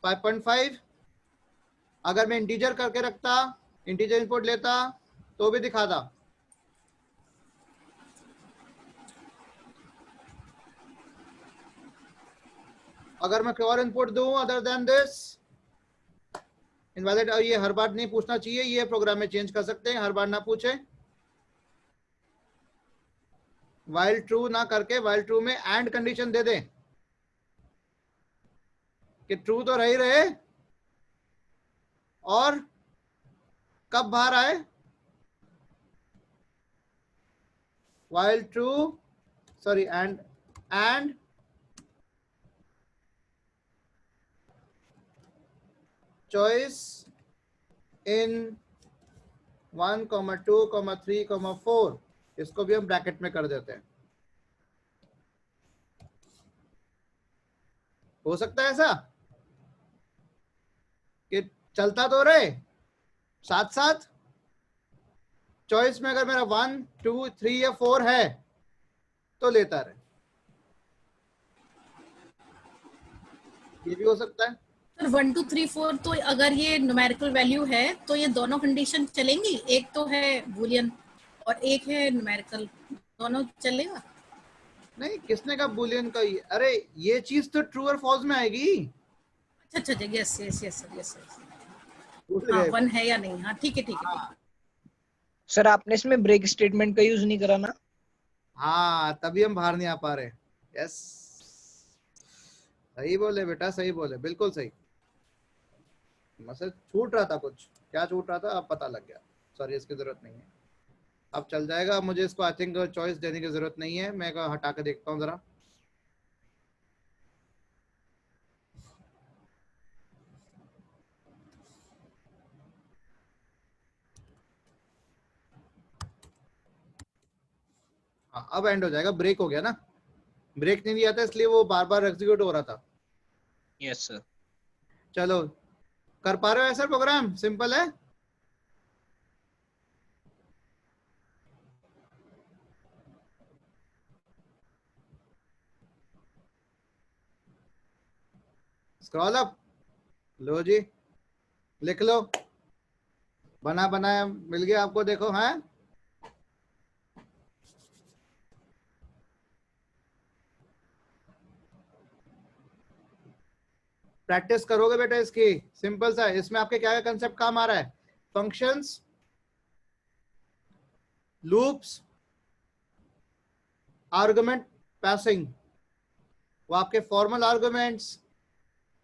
5.5। अगर मैं इंटीजर करके रखता, इंटीजर इनपुट लेता तो भी दिखाता। अगर मैं कोई और इनपुट दूं अदर देन दिस इनवैलिड, और ये हर बार नहीं पूछना चाहिए, ये प्रोग्राम में चेंज कर सकते हैं, हर बार ना पूछे। वाइल ट्रू ना करके वाइल ट्रू में एंड कंडीशन दे दें कि ट्रू तो रह ही रहे और कब बाहर आए, while true, sorry and choice in 1, 2, 3, 4, इसको भी हम ब्रैकेट में कर देते हैं। हो सकता है ऐसा कि चलता तो रहे साथ साथ, चॉइस में अगर मेरा 1, 2, 3 या 4 है तो लेता रहे, ये भी हो सकता है। सर 1 2 3 4 तो अगर ये न्यूमेरिकल वैल्यू है तो ये दोनों कंडीशन चलेंगी, एक तो है बूलियन और एक है न्यूमेरिकल, दोनों चलेगा? नहीं, किसने कहा बुलियन का? अरे ये चीज तो ट्रू और फॉल्स में आएगी। अच्छा अच्छा, yes yes yes sir, yes sir. भूल हाँ गए। 1 है या नहीं? हाँ ठीक है ठीक है। हाँ सर आपने इसमें ब्रेक स्टेटमेंट का यूज नहीं करा ना? हाँ, तभी हम बाहर नहीं आ पा रहे। यस, सही बोले बेटा, सही बोले, बिल्कुल सही। मतलब छूट रहा था कुछ, क्या छूट रहा था अब पता लग गया। सॉरी, इसकी जरूरत नहीं है, अब चल जाएगा। मुझे इसको आई थिंक चॉइस देने की जरूरत नहीं है, मैं हटा के देखता हूँ जरा। हाँ, अब एंड हो जाएगा, ब्रेक हो गया ना, ब्रेक नहीं दिया था इसलिए वो बार बार एग्जीक्यूट हो रहा था। Yes sir. चलो, कर पा रहे हो ऐसा प्रोग्राम? सिंपल है। स्क्रॉल अप, लो जी, लिख लो, बना बनाया मिल गया आपको, देखो। है प्रैक्टिस करोगे बेटा इसकी, सिंपल सा। इसमें आपके क्या कंसेप्ट काम आ रहा है? फंक्शंस, लूप्स, आर्गुमेंट पासिंग, वो आपके फॉर्मल आर्गुमेंट्स,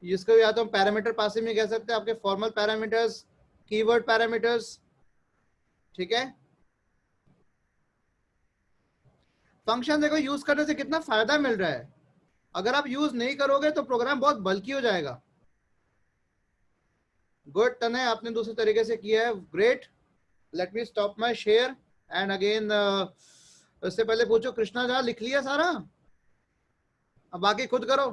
जिसको या तो हम पैरामीटर पासिंग में कह सकते हैं, आपके फॉर्मल पैरामीटर्स, कीवर्ड पैरामीटर्स, ठीक है। फंक्शन देखो यूज करने से कितना फायदा मिल रहा है, अगर आप यूज नहीं करोगे तो प्रोग्राम बहुत बल्की हो जाएगा। गुड तने, आपने दूसरे तरीके से किया है, great. Let me stop my share and again, इससे पहले पूछो कृष्णा जहाँ लिख लिया सारा, अब बाकी खुद करो।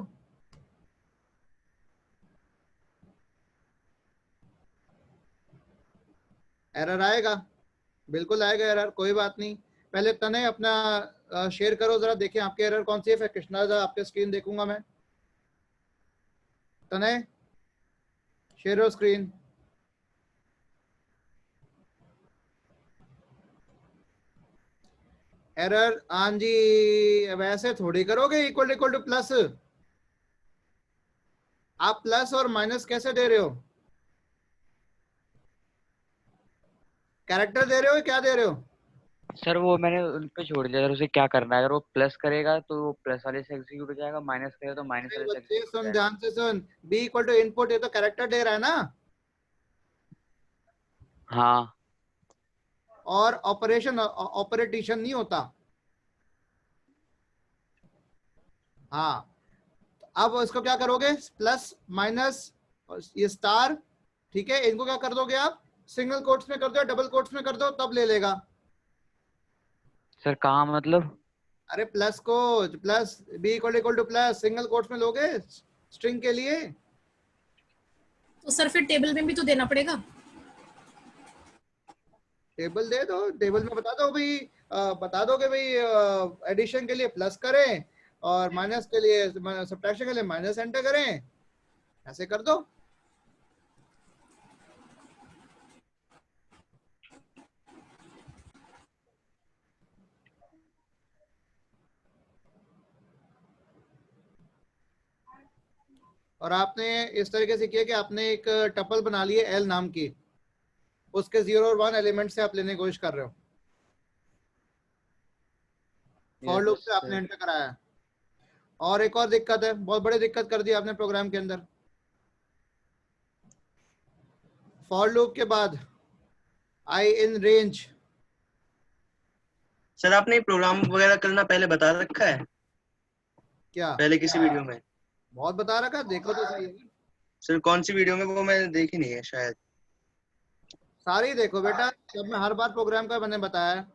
एरर आएगा, बिल्कुल आएगा एरर, कोई बात नहीं। पहले तने अपना शेयर करो जरा, देखें आपके एरर कौन सी है, फिर कृष्णा जरा आपके स्क्रीन देखूंगा मैं। तने शेयर हो स्क्रीन। एरर, हाँ जी, वैसे थोड़ी करोगे इक्वल टू प्लस, आप प्लस और माइनस कैसे दे रहे हो? कैरेक्टर दे रहे हो, क्या दे रहे हो? सर वो मैंने उन पे छोड़ दिया सर, उसे क्या करना है? अगर वो प्लस करेगा तो वो प्लस वाले से एग्जीक्यूट हो जाएगा, माइनस करेगा तो माइनस वाले से बच्चे एग्जीक्यूट हो सुन, जाएगा। ध्यान से सुन, बी इक्वल टू इनपुट, ये तो कैरेक्टर दे रहा है ना, हाँ और ऑपरेशन ऑपरेटिशन नहीं होता। हाँ, अब इसको क्या करोगे? प्लस माइनस ये स्टार, ठीक है, इनको क्या कर दोगे आप? सिंगल कोट्स में कर दो, डबल कोट्स में कर दो, तब ले लेगा। सर कहाँ मतलब? अरे प्लस को, plus B equal to plus single quotes में लोगे स्ट्रिंग के लिए। तो सर फिर टेबल में भी तो देना पड़ेगा। टेबल दे दो, टेबल में बता दो भाई, बता दो कि भाई एडिशन के लिए प्लस करें और माइनस के लिए, सब्ट्रैक्शन के लिए माइनस एंटर करें, ऐसे कर दो। और आपने इस तरीके से किया कि आपने एक टपल बना ली है एल नाम की, उसके 0 और 1 एलिमेंट से आप लेने की कोशिश कर रहे हो, फॉर लूप से आपने एंटर कराया है। और एक और दिक्कत है, बहुत बड़ी दिक्कत कर दी आपने प्रोग्राम के अंदर। फॉर लूप के बाद आई इन रेंज। सर आपने प्रोग्राम वगैरह करना पहले बता रखा है क्या पहले किसी वीडियो में? बहुत बता रखा, देखो तो सही है। सर कौन सी वीडियो में, वो मैंने देखी नहीं है शायद। सारी देखो बेटा, जब मैं हर बार प्रोग्राम का मैंने बताया है।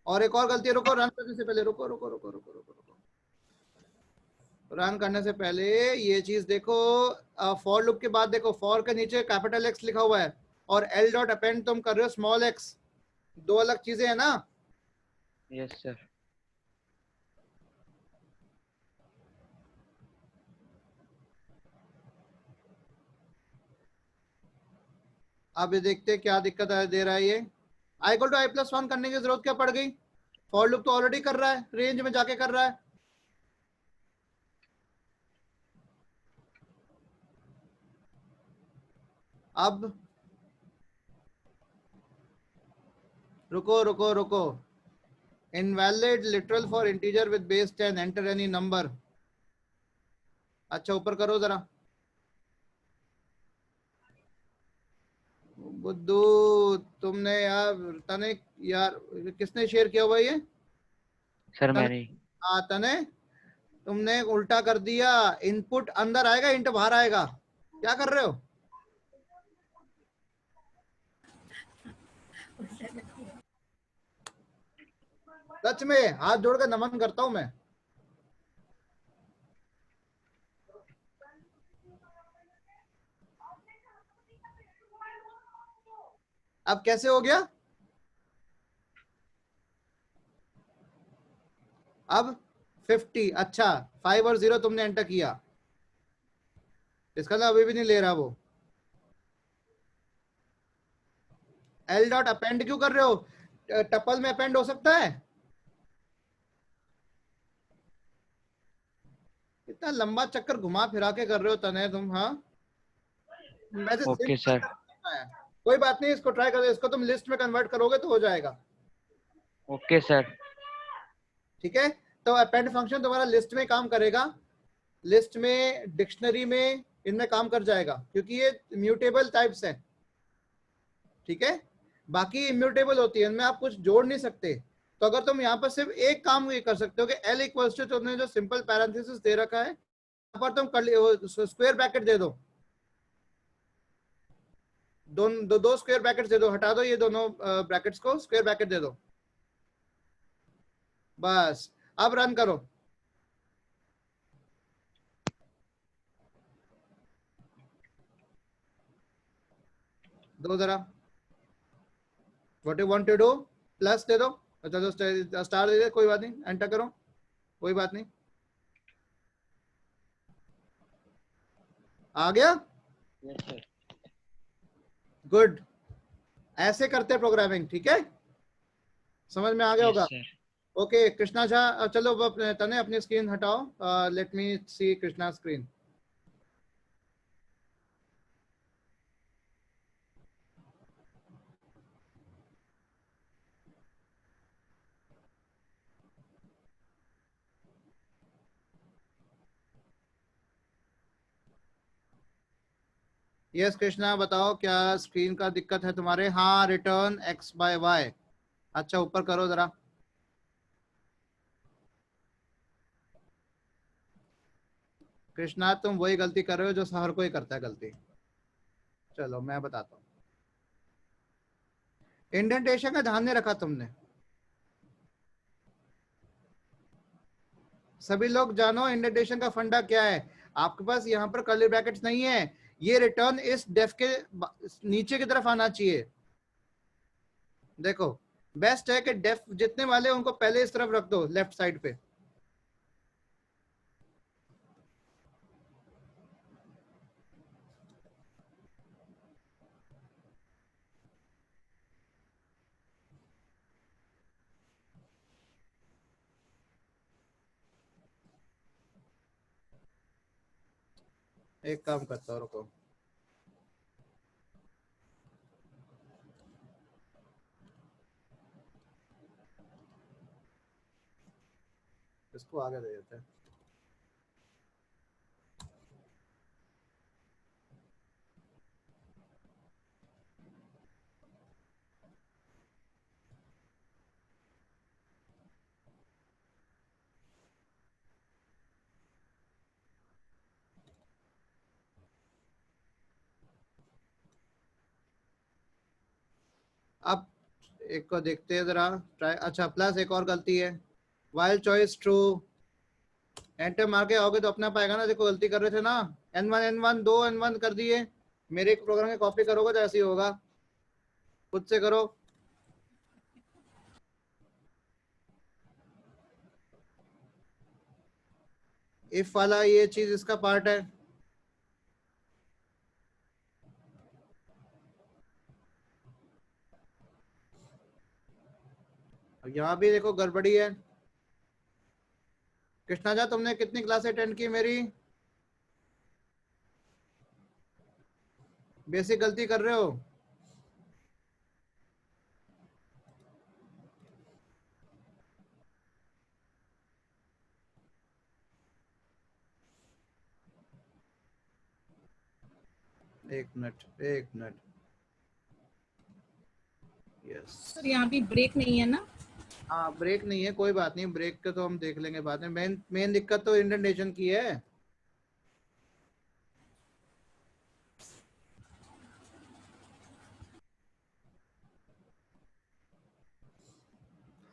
और एक और गलती, रुको रन करने से पहले, रुको रुको रुको रुको रुको रुको, रन करने से पहले ये चीज देखो। फॉर लूप के बाद देखो, फॉर के नीचे कैपिटल एक्स लिखा हुआ है और एल डॉट अपेंड तुम कर रहे हो स्मॉल एक्स, दो अलग चीजें है ना। Yes sir. अब ये देखते हैं क्या दिक्कत दे रहा है ये। I equal to I plus 1 करने की जरूरत क्या पड़ गई? फॉर लूप तो ऑलरेडी कर रहा है, रेंज में जाके कर रहा है। अब रुको रुको रुको, invalid literal for integer with base 10 enter any number. अच्छा ऊपर करो जरा, बुद्धू तुमने यार, तने यार किसने शेयर किया हुआ ये? सर तने, मैंने। हाँ तने, तुमने उल्टा कर दिया, इनपुट अंदर आएगा इंट बाहर आएगा, क्या कर रहे हो? सच में हाथ जोड़कर नमन करता हूं मैं। अब कैसे हो गया? अब 50, अच्छा 5 और 0 तुमने एंटर किया, इसका तो अभी भी नहीं ले रहा वो। एल डॉट अपेंड क्यों कर रहे हो? टपल में अपेंड हो सकता है? इतना लंबा चक्कर घुमा फिरा के कर रहे हो तने तुम। हाँ वैसे ओके सर। कोई बात नहीं, इसको ट्राई करो, इसको तुम लिस्ट में कन्वर्ट करोगे तो हो जाएगा। Okay sir. ठीक है, तो अपेंड फंक्शन तुम्हारा लिस्ट में काम करेगा, लिस्ट में, डिक्शनरी में, इनमें काम कर जाएगा क्योंकि ये म्यूटेबल टाइप्स है। ठीक है, बाकी इम्यूटेबल होती है, इनमें आप कुछ जोड़ नहीं सकते। तो अगर तुम यहाँ पर सिर्फ एक काम ये कर सकते हो कि एल इक्वल्स टू, तुमने जो सिंपल पैरेंथेसिस दे रखा है यहाँ पर तुम स्क्वायर ब्रैकेट दे दो, दो स्क्वायर ब्रैकेट दे दो, हटा दो ये दोनों ब्रैकेट्स को, स्क्वायर ब्रैकेट दे दो बस। अब रन करो, दो जरा, what you want to do, plus दे दो, चलो स्टार दे दे, कोई बात नहीं, एंटर करो, कोई बात नहीं, आ गया। Yes sir. गुड, ऐसे करते प्रोग्रामिंग। ठीक है, समझ में आ गया होगा? Yes sir. Okay Krishna Jha, चलो तने अपनी स्क्रीन हटाओ, लेट मी सी कृष्णा स्क्रीन। यस कृष्णा बताओ क्या स्क्रीन का दिक्कत है तुम्हारे? हाँ रिटर्न x बाय y। अच्छा ऊपर करो जरा, कृष्णा तुम वही गलती कर रहे हो जो हर कोई करता है गलती। चलो मैं बताता हूँ, इंडेंटेशन का ध्यान नहीं रखा तुमने। सभी लोग जानो इंडेंटेशन का फंडा क्या है। आपके पास यहाँ पर कर्ली ब्रैकेट्स नहीं है, ये रिटर्न इस डेफ के नीचे की तरफ आना चाहिए। देखो बेस्ट है कि डेफ जितने वाले उनको पहले इस तरफ रख दो, लेफ्ट साइड पे। एक काम करता हूँ, रुको। इसको आगे दे देते हैं। अब एक को देखते हैं जरा, ट्राई। अच्छा प्लस एक और गलती है, वाइल चॉइस ट्रू, एंटर मार के आओगे तो अपना पाएगा ना। देखो गलती कर रहे थे ना, n1 दो n1 कर दिए। मेरे एक प्रोग्राम की कॉपी करोगे तो ऐसे ही होगा, खुद से करो। इफ वाला ये चीज इसका पार्ट है। यहाँ भी देखो गड़बड़ी है। कृष्णा जा, तुमने कितनी क्लास अटेंड की मेरी? बेसिक गलती कर रहे हो। एक मिनट। यस सर यहाँ भी ब्रेक नहीं है ना? हाँ ब्रेक नहीं है, कोई बात नहीं, ब्रेक का तो हम देख लेंगे बाद में। मेन दिक्कत तो इंडेंटेशन की है।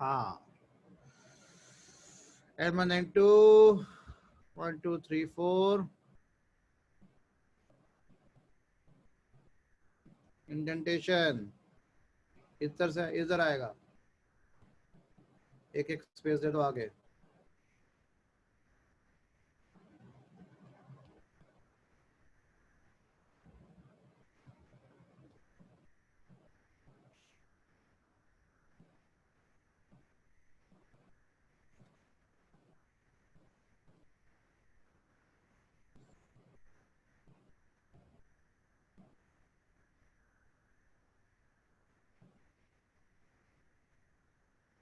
हाँ N1 N2 1 2 3 4 इंडेंटेशन इधर से इधर आएगा। एक एक स्पेस दे दो आगे।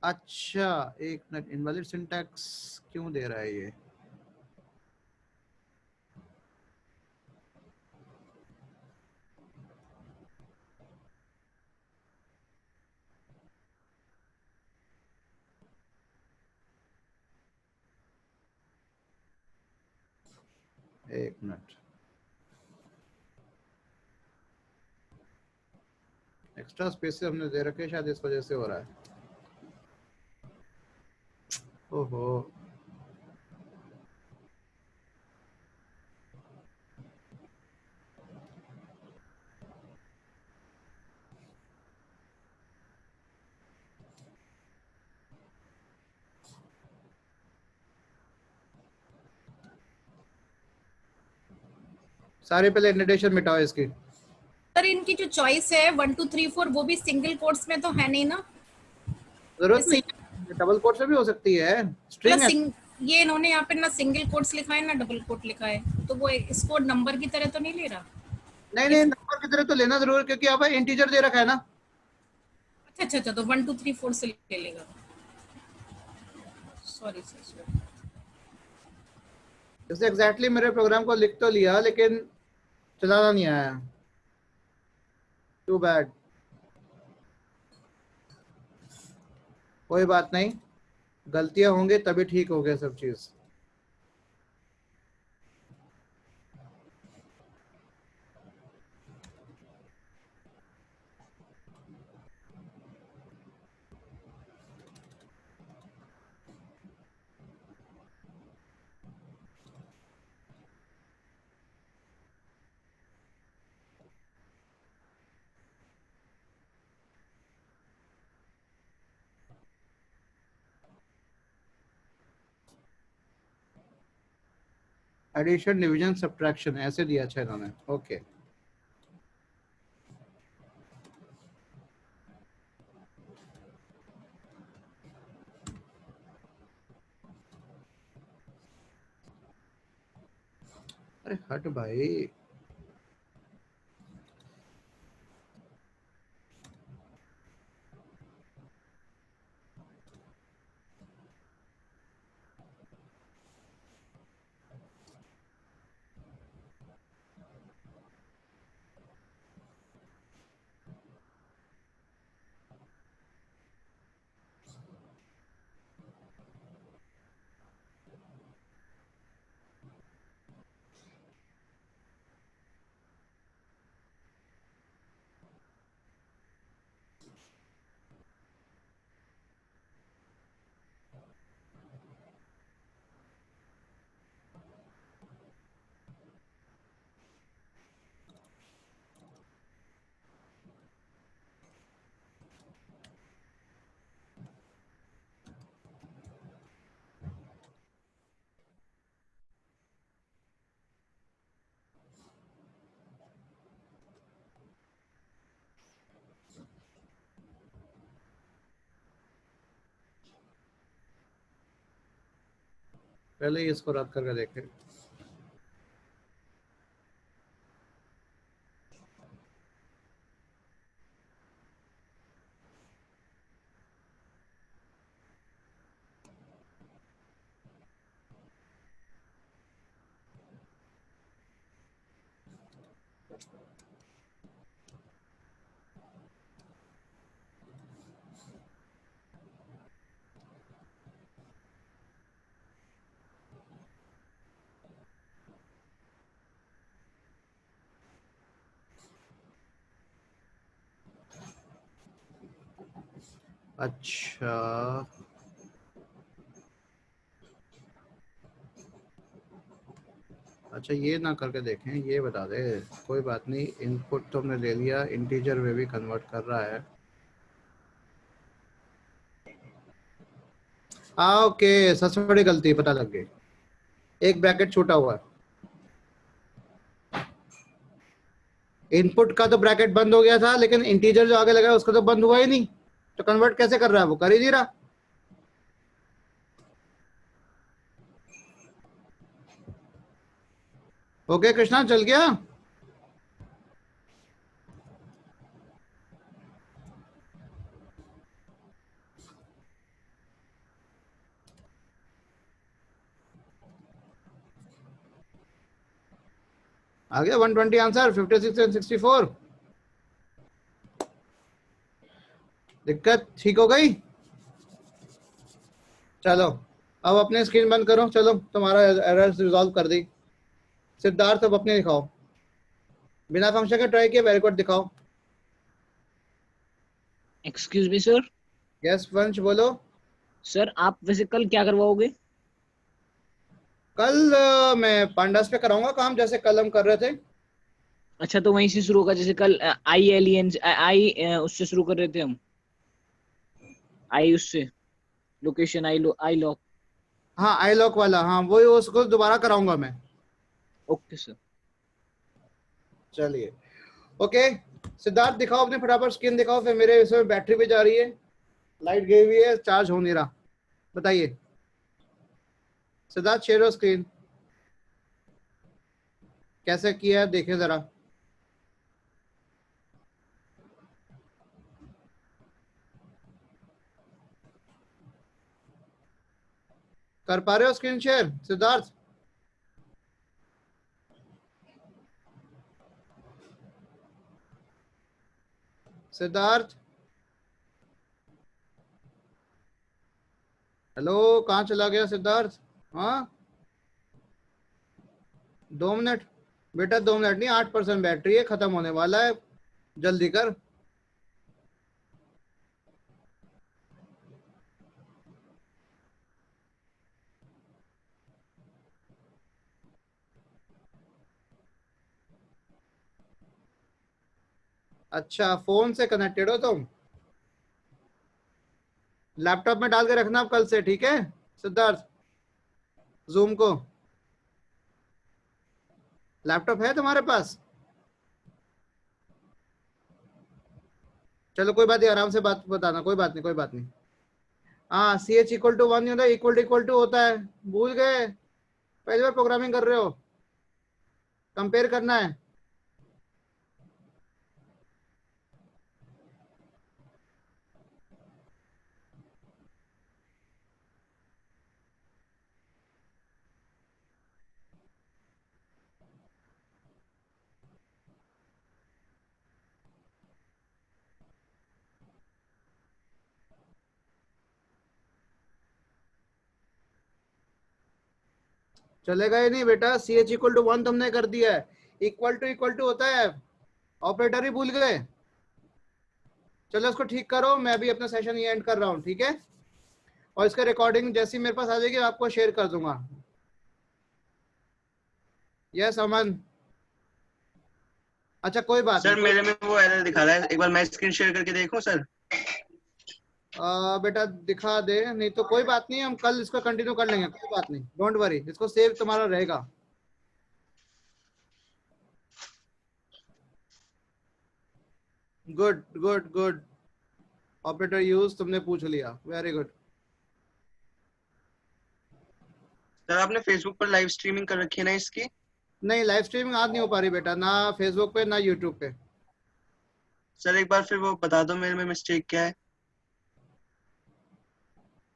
अच्छा एक मिनट, इनवैलिड सिंटैक्स क्यों दे रहा है ये? एक मिनट, एक्स्ट्रा स्पेस हमने दे रखे, शायद इस वजह से हो रहा है। ओहो सारे पहले इंडेंटेशन मिटाओ इसकी। सर इनकी जो चॉइस है 1 2 3 4 वो भी सिंगल कोट्स में तो है नहीं ना? जरूरत जैसे नहीं है, डबल कोट से भी हो सकती है, स्ट्रिंग है। ये इन्होंने यहाँ पे ना सिंगल कोट्स लिखा है ना डबल कोट लिखा है, तो वो इसको नंबर की तरह तो नहीं ले रहा? नहीं नंबर की तरह तो लेना जरूर, क्योंकि यहाँ पर इंटीजर दे रखा है ना। अच्छा तो 1 2 3 4 से ले लेगा। Sorry sir. जैसे एग्जैक्टली मेरे प्रोग्राम को लिख तो लिया लेकिन चलाना नहीं आया, टू बैड। कोई बात नहीं, गलतियां होंगे तभी ठीक हो गया सब चीज। एडिशन डिवीजन सब्ट्रैक्शन ऐसे दिया अच्छा इन्होंने। ओके अरे हट भाई। पहले ही इसको रद्द करके देखें। अच्छा अच्छा ये ना करके देखें, ये बता दे। कोई बात नहीं, इनपुट तो हमने ले लिया, इंटीजर में भी कन्वर्ट कर रहा है। ओके सबसे बड़ी गलती पता लग गई, एक ब्रैकेट छूटा हुआ है। इनपुट का तो ब्रैकेट बंद हो गया था, लेकिन इंटीजर जो आगे लगा है उसका तो बंद हुआ ही नहीं, तो कन्वर्ट कैसे कर रहा है? वो कर ही नहीं रहा। ओके कृष्णा चल गया। आ गया 120 आंसर, 56 एंड 64। दिक्कत ठीक हो गई? चलो अब अपने स्क्रीन बंद करो। चलो तुम्हारा एरर रिजॉल्व कर दी। सिद्धार्थ अब अपने दिखाओ, बिना फंक्शन के ट्राई किए वेरी गुड दिखाओ। Excuse me sir. यस वंश बोलो। सर आप वैसे कल क्या करवाओगे? कल मैं पांडास पे कराऊंगा काम, जैसे कल हम कर रहे थे। अच्छा तो वहीं से शुरू होगा, जैसे कल आई एलियंस आई उससे शुरू कर रहे थे हम, आई उससे लोकेशन आई लॉक। हाँ आई लॉक वाला, हाँ वही, उसको दोबारा कराऊंगा मैं। Okay sir. चलिए ओके सिद्धार्थ दिखाओ अपने फटाफट स्क्रीन दिखाओ, फिर मेरे इसमें बैटरी भी जा रही है, लाइट गई हुई है, चार्ज हो नहीं रहा। बताइए सिद्धार्थ शेयर स्क्रीन कैसे किया है देखिए जरा। कर पा रहे हो screen share Siddharth? Siddharth hello, कहाँ चला गया सिद्धार्थ? हाँ 2 मिनट बेटा, 2 मिनट नहीं, 8% बैटरी है, खत्म होने वाला है, जल्दी कर। अच्छा फोन से कनेक्टेड हो तुम? लैपटॉप में डाल के रखना आप कल से, ठीक है सिद्धार्थ, जूम को। लैपटॉप है तुम्हारे पास? चलो कोई बात नहीं, आराम से बात बताना, कोई बात नहीं, कोई बात नहीं। हाँ, सी एच इक्वल टू 1 नहीं होता, इक्वल टू होता है। भूल गए? पहली बार प्रोग्रामिंग कर रहे हो, कंपेयर करना है। चलेगा ही नहीं बेटा, सी एच इक्वल टू 1 तुमने कर दिया है, इक्वल टू होता है, ऑपरेटर ही भूल गए। चलो इसको ठीक करो, मैं अभी अपना सेशन ये एंड कर रहा हूँ, ठीक है? और इसका रिकॉर्डिंग जैसी मेरे पास आ जाएगी आपको शेयर कर दूंगा। यस अमन, अच्छा कोई बात सर नहीं। मेरे में वो एरर दिखा रहा है, एक बार मैं स्क्रीन शेयर करके देखूं सर? बेटा दिखा दे, नहीं तो कोई बात नहीं, हम कल इसको कंटिन्यू कर लेंगे, कोई बात नहीं, डोंट वरी, इसको सेव तुम्हारा रहेगा। Good good good, operator use तुमने पूछ लिया, वेरी गुड। सर आपने फेसबुक पर लाइव स्ट्रीमिंग कर रखी है ना इसकी? नहीं, लाइव स्ट्रीमिंग आज नहीं हो पा रही बेटा, ना फेसबुक पे ना यूट्यूब पे। सर एक बार फिर वो बता दो मेरे में मिस्टेक क्या है।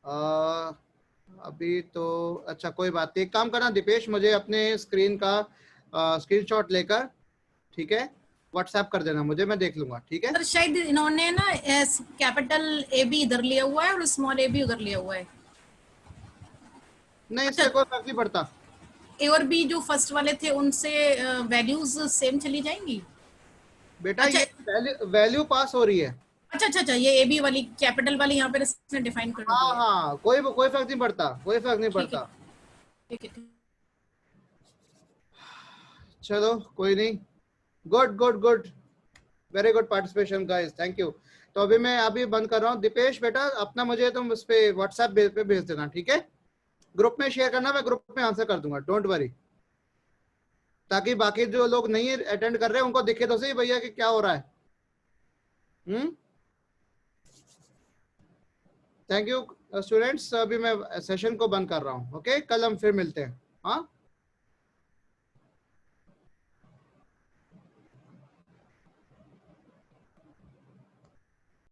अभी तो अच्छा कोई बात नहीं, एक काम करना दीपेश, मुझे अपने स्क्रीन का स्क्रीनशॉट लेकर, ठीक है, व्हाट्सएप कर देना मुझे, मैं देख लूंगा, ठीक है? सर शायद इन्होंने ना कैपिटल ए बी इधर लिया हुआ है और स्मॉल ए बी उधर लिया हुआ है। नहीं, इससे कोई फर्क नहीं पड़ता। ए और बी जो फर्स्ट वाले थे उनसे वैल्यूज सेम चली जाएंगी? बेटा अच्छा, ये वैल्यू पास हो रही है। अच्छा, ये ए बी वाली कैपिटल वाली यहाँ पे इसने डिफाइन कर हाँ दिया है। हाँ, कोई फर्क नहीं पड़ता, कोई फर्क नहीं ठीक है, पड़ता। ठीक है। चलो कोई नहीं, good good good, very good participation guys, thank you. तो अभी मैं अभी बंद कर रहा हूँ। दीपेश बेटा अपना मुझे तुम उस पे व्हाट्सएप पे भेज देना, ठीक है? ग्रुप में शेयर करना, मैं ग्रुप में आंसर कर दूंगा, डोंट वरी, ताकि बाकी जो लोग नहीं अटेंड कर रहे हैं उनको दिखे तो सही भैया कि क्या हो रहा है। थैंक यू स्टूडेंट्स, अभी मैं सेशन को बंद कर रहा हूँ, ओके? कल हम फिर मिलते हैं, हाँ?